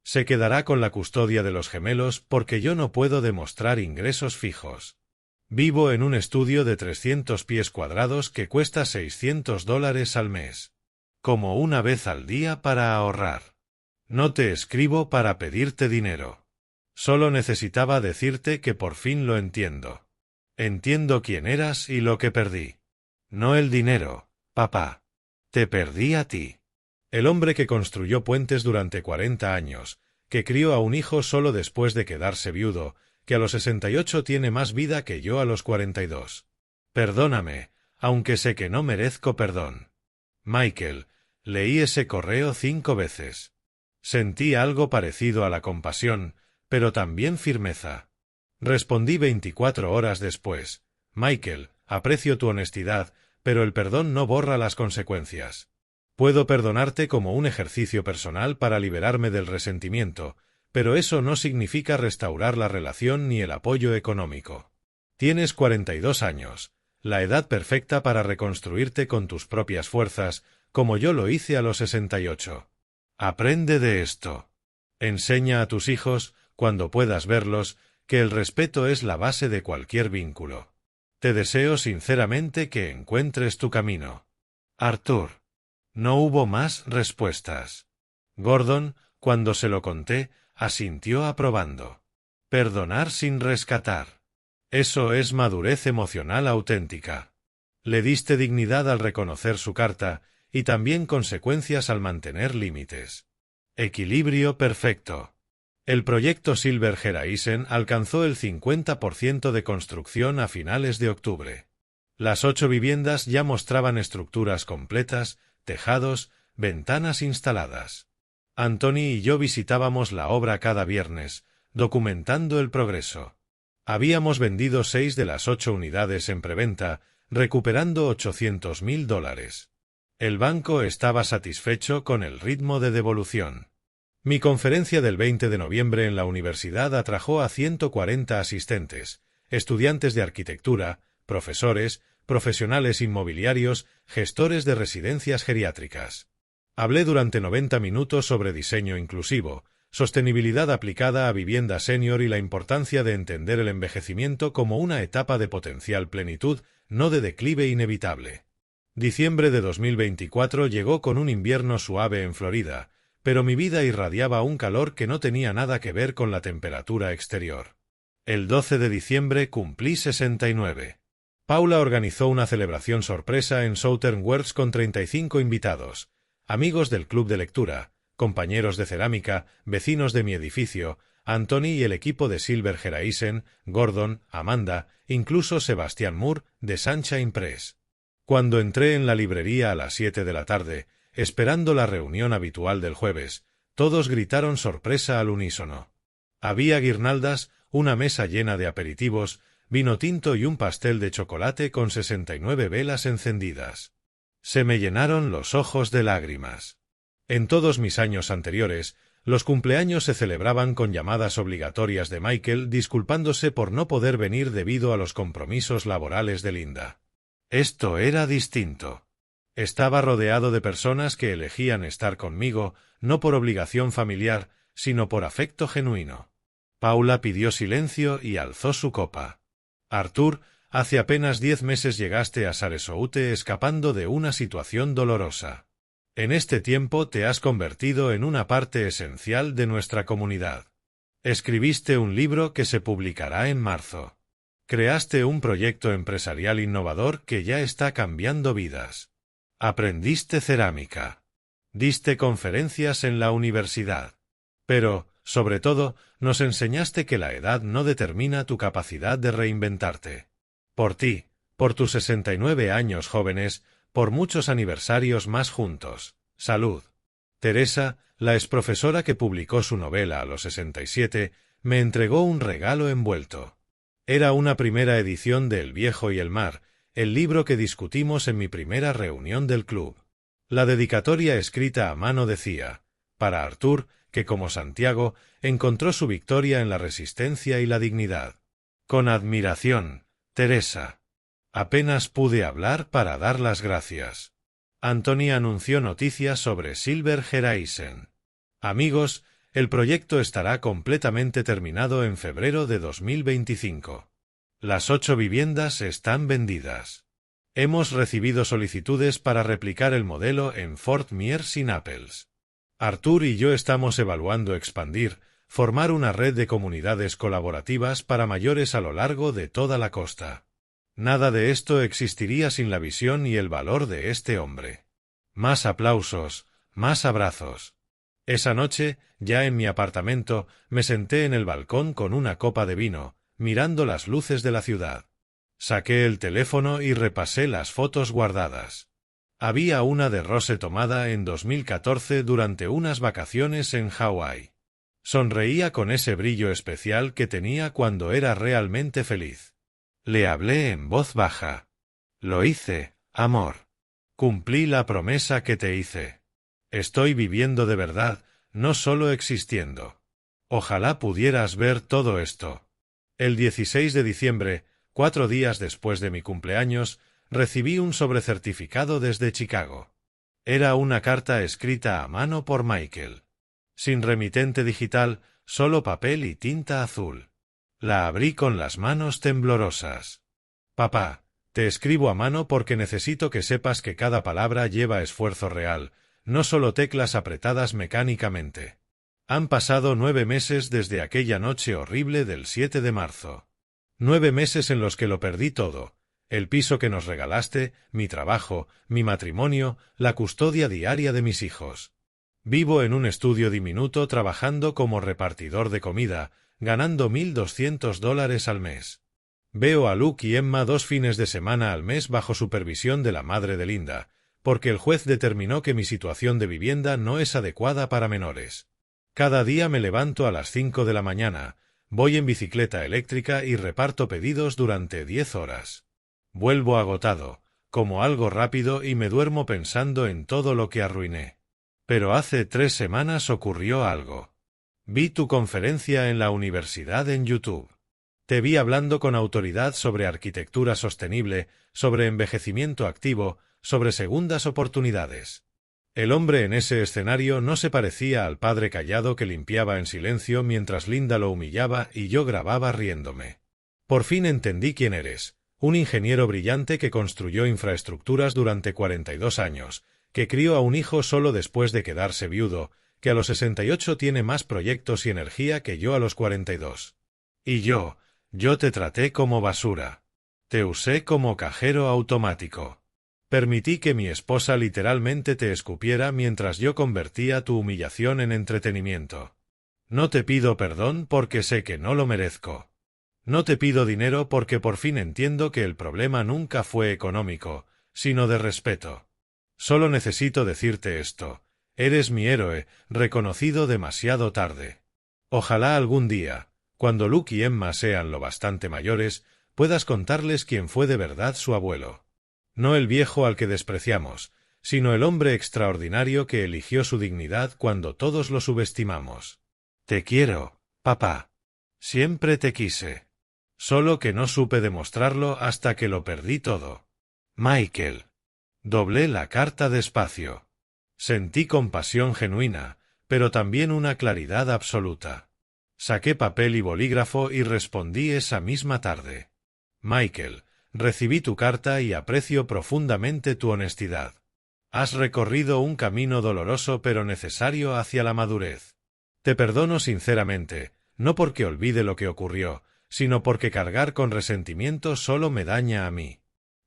Se quedará con la custodia de los gemelos porque yo no puedo demostrar ingresos fijos. Vivo en un estudio de 300 pies cuadrados que cuesta $600 al mes. Como una vez al día para ahorrar. No te escribo para pedirte dinero. Solo necesitaba decirte que por fin lo entiendo. Entiendo quién eras y lo que perdí. No el dinero, papá. Te perdí a ti. El hombre que construyó puentes durante 40 años, que crió a un hijo solo después de quedarse viudo, que a los 68 tiene más vida que yo a los 42. Perdóname, aunque sé que no merezco perdón. Michael, leí ese correo 5 veces. Sentí algo parecido a la compasión, pero también firmeza. Respondí 24 horas después. Michael, aprecio tu honestidad, pero el perdón no borra las consecuencias. Puedo perdonarte como un ejercicio personal para liberarme del resentimiento, pero eso no significa restaurar la relación ni el apoyo económico. Tienes 42 años, la edad perfecta para reconstruirte con tus propias fuerzas, como yo lo hice a los 68. Aprende de esto. Enseña a tus hijos, cuando puedas verlos, que el respeto es la base de cualquier vínculo. Te deseo sinceramente que encuentres tu camino. Arthur. No hubo más respuestas. Gordon, cuando se lo conté, asintió aprobando. Perdonar sin rescatar. Eso es madurez emocional auténtica. Le diste dignidad al reconocer su carta, y también consecuencias al mantener límites. Equilibrio perfecto. El proyecto Silver Horizon alcanzó el 50% de construcción a finales de octubre. Las 8 viviendas ya mostraban estructuras completas, tejados, ventanas instaladas. Anthony y yo visitábamos la obra cada viernes, documentando el progreso. Habíamos vendido 6 de las 8 unidades en preventa, recuperando $800,000. El banco estaba satisfecho con el ritmo de devolución. Mi conferencia del 20 de noviembre en la universidad atrajo a 140 asistentes, estudiantes de arquitectura, profesores, profesionales inmobiliarios, gestores de residencias geriátricas. Hablé durante 90 minutos sobre diseño inclusivo, sostenibilidad aplicada a vivienda senior y la importancia de entender el envejecimiento como una etapa de potencial plenitud, no de declive inevitable. Diciembre de 2024 llegó con un invierno suave en Florida, pero mi vida irradiaba un calor que no tenía nada que ver con la temperatura exterior. El 12 de diciembre cumplí 69. Paula organizó una celebración sorpresa en Southern Works con 35 invitados, amigos del club de lectura, compañeros de cerámica, vecinos de mi edificio, Anthony y el equipo de Silver Horizon, Gordon, Amanda, incluso Sebastian Moore, de Sunshine Press. Cuando entré en la librería a las 7 de la tarde, esperando la reunión habitual del jueves, todos gritaron sorpresa al unísono. Había guirnaldas, una mesa llena de aperitivos, vino tinto y un pastel de chocolate con 69 velas encendidas. Se me llenaron los ojos de lágrimas. En todos mis años anteriores, los cumpleaños se celebraban con llamadas obligatorias de Michael disculpándose por no poder venir debido a los compromisos laborales de Linda. Esto era distinto. Estaba rodeado de personas que elegían estar conmigo, no por obligación familiar, sino por afecto genuino. Paula pidió silencio y alzó su copa. Arthur, hace apenas 10 meses llegaste a Sarasota escapando de una situación dolorosa. En este tiempo te has convertido en una parte esencial de nuestra comunidad. Escribiste un libro que se publicará en marzo. Creaste un proyecto empresarial innovador que ya está cambiando vidas. Aprendiste cerámica. Diste conferencias en la universidad. Pero, sobre todo, nos enseñaste que la edad no determina tu capacidad de reinventarte. Por ti, por tus 69 años jóvenes, por muchos aniversarios más juntos. Salud. Teresa, la exprofesora que publicó su novela a los 67, me entregó un regalo envuelto. Era una primera edición de El viejo y el mar, el libro que discutimos en mi primera reunión del club. La dedicatoria escrita a mano decía, para Arthur, que como Santiago, encontró su victoria en la resistencia y la dignidad. Con admiración, Teresa. Apenas pude hablar para dar las gracias. Anthony anunció noticias sobre Silver Horizon. Amigos, el proyecto estará completamente terminado en febrero de 2025. Las 8 viviendas están vendidas. Hemos recibido solicitudes para replicar el modelo en Fort Myers y Naples. Arthur y yo estamos evaluando formar una red de comunidades colaborativas para mayores a lo largo de toda la costa. Nada de esto existiría sin la visión y el valor de este hombre. Más aplausos, más abrazos. Esa noche, ya en mi apartamento, me senté en el balcón con una copa de vino, mirando las luces de la ciudad. Saqué el teléfono y repasé las fotos guardadas. Había una de Rose tomada en 2014 durante unas vacaciones en Hawái. Sonreía con ese brillo especial que tenía cuando era realmente feliz. Le hablé en voz baja. Lo hice, amor. Cumplí la promesa que te hice. Estoy viviendo de verdad, no solo existiendo. Ojalá pudieras ver todo esto. El 16 de diciembre, 4 días después de mi cumpleaños, recibí un sobrecertificado desde Chicago. Era una carta escrita a mano por Michael. Sin remitente digital, solo papel y tinta azul. La abrí con las manos temblorosas. Papá, te escribo a mano porque necesito que sepas que cada palabra lleva esfuerzo real, no solo teclas apretadas mecánicamente. Han pasado 9 meses desde aquella noche horrible del 7 de marzo. 9 meses en los que lo perdí todo. El piso que nos regalaste, mi trabajo, mi matrimonio, la custodia diaria de mis hijos. Vivo en un estudio diminuto trabajando como repartidor de comida, ganando $1,200 al mes. Veo a Luke y Emma 2 fines de semana al mes bajo supervisión de la madre de Linda, porque el juez determinó que mi situación de vivienda no es adecuada para menores. Cada día me levanto a las 5 de la mañana, voy en bicicleta eléctrica y reparto pedidos durante 10 horas. Vuelvo agotado, como algo rápido y me duermo pensando en todo lo que arruiné. Pero hace 3 semanas ocurrió algo. Vi tu conferencia en la universidad en YouTube. Te vi hablando con autoridad sobre arquitectura sostenible, sobre envejecimiento activo, sobre segundas oportunidades. El hombre en ese escenario no se parecía al padre callado que limpiaba en silencio mientras Linda lo humillaba y yo grababa riéndome. Por fin entendí quién eres, un ingeniero brillante que construyó infraestructuras durante 42 años, que crió a un hijo solo después de quedarse viudo, que a los 68 tiene más proyectos y energía que yo a los 42. Y yo te traté como basura. Te usé como cajero automático. Permití que mi esposa literalmente te escupiera mientras yo convertía tu humillación en entretenimiento. No te pido perdón porque sé que no lo merezco. No te pido dinero porque por fin entiendo que el problema nunca fue económico, sino de respeto. Solo necesito decirte esto. Eres mi héroe, reconocido demasiado tarde. Ojalá algún día, cuando Luke y Emma sean lo bastante mayores, puedas contarles quién fue de verdad su abuelo. No el viejo al que despreciamos, sino el hombre extraordinario que eligió su dignidad cuando todos lo subestimamos. Te quiero, papá. Siempre te quise. Solo que no supe demostrarlo hasta que lo perdí todo. Michael. Doblé la carta despacio. Sentí compasión genuina, pero también una claridad absoluta. Saqué papel y bolígrafo y respondí esa misma tarde. Michael, recibí tu carta y aprecio profundamente tu honestidad. Has recorrido un camino doloroso pero necesario hacia la madurez. Te perdono sinceramente, no porque olvide lo que ocurrió, sino porque cargar con resentimiento solo me daña a mí.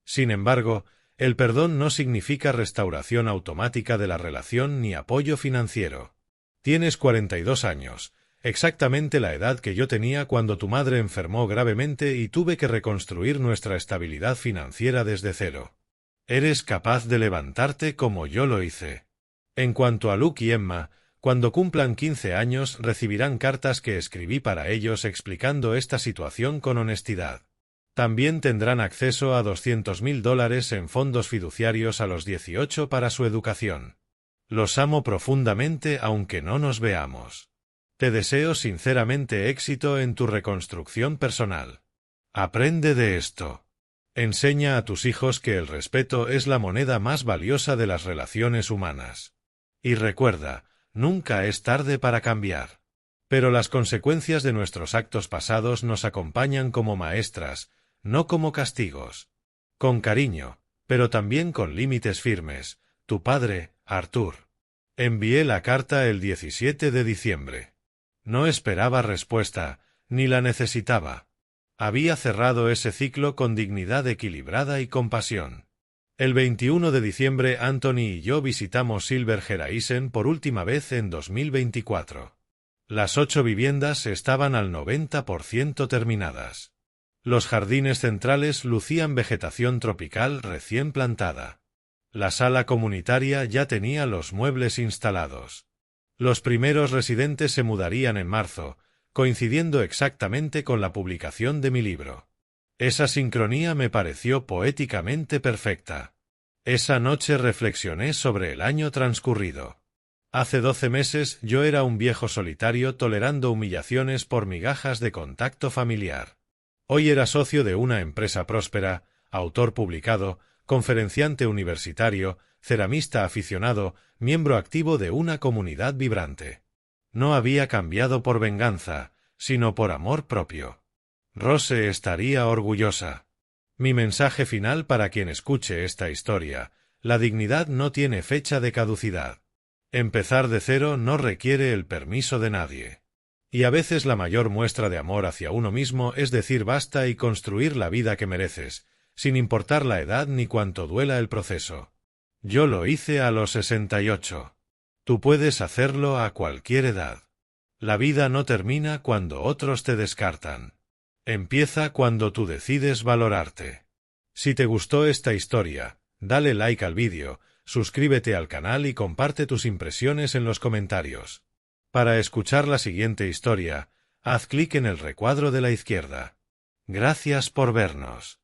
Sin embargo, el perdón no significa restauración automática de la relación ni apoyo financiero. Tienes 42 años, exactamente la edad que yo tenía cuando tu madre enfermó gravemente y tuve que reconstruir nuestra estabilidad financiera desde cero. Eres capaz de levantarte como yo lo hice. En cuanto a Luke y Emma, cuando cumplan 15 años recibirán cartas que escribí para ellos explicando esta situación con honestidad. También tendrán acceso a $200,000 en fondos fiduciarios a los 18 para su educación. Los amo profundamente aunque no nos veamos. Te deseo sinceramente éxito en tu reconstrucción personal. Aprende de esto. Enseña a tus hijos que el respeto es la moneda más valiosa de las relaciones humanas. Y recuerda, nunca es tarde para cambiar. Pero las consecuencias de nuestros actos pasados nos acompañan como maestras, no como castigos. Con cariño, pero también con límites firmes, tu padre, Arthur. Envié la carta el 17 de diciembre. No esperaba respuesta, ni la necesitaba. Había cerrado ese ciclo con dignidad equilibrada y compasión. El 21 de diciembre Anthony y yo visitamos Silver Horizon por última vez en 2024. Las 8 viviendas estaban al 90% terminadas. Los jardines centrales lucían vegetación tropical recién plantada. La sala comunitaria ya tenía los muebles instalados. Los primeros residentes se mudarían en marzo, coincidiendo exactamente con la publicación de mi libro. Esa sincronía me pareció poéticamente perfecta. Esa noche reflexioné sobre el año transcurrido. Hace 12 meses yo era un viejo solitario tolerando humillaciones por migajas de contacto familiar. Hoy era socio de una empresa próspera, autor publicado, conferenciante universitario, ceramista aficionado, miembro activo de una comunidad vibrante. No había cambiado por venganza, sino por amor propio. Rose estaría orgullosa. Mi mensaje final para quien escuche esta historia: la dignidad no tiene fecha de caducidad. Empezar de cero no requiere el permiso de nadie. Y a veces la mayor muestra de amor hacia uno mismo es decir basta y construir la vida que mereces, sin importar la edad ni cuánto duela el proceso. Yo lo hice a los 68. Tú puedes hacerlo a cualquier edad. La vida no termina cuando otros te descartan. Empieza cuando tú decides valorarte. Si te gustó esta historia, dale like al vídeo, suscríbete al canal y comparte tus impresiones en los comentarios. Para escuchar la siguiente historia, haz clic en el recuadro de la izquierda. Gracias por vernos.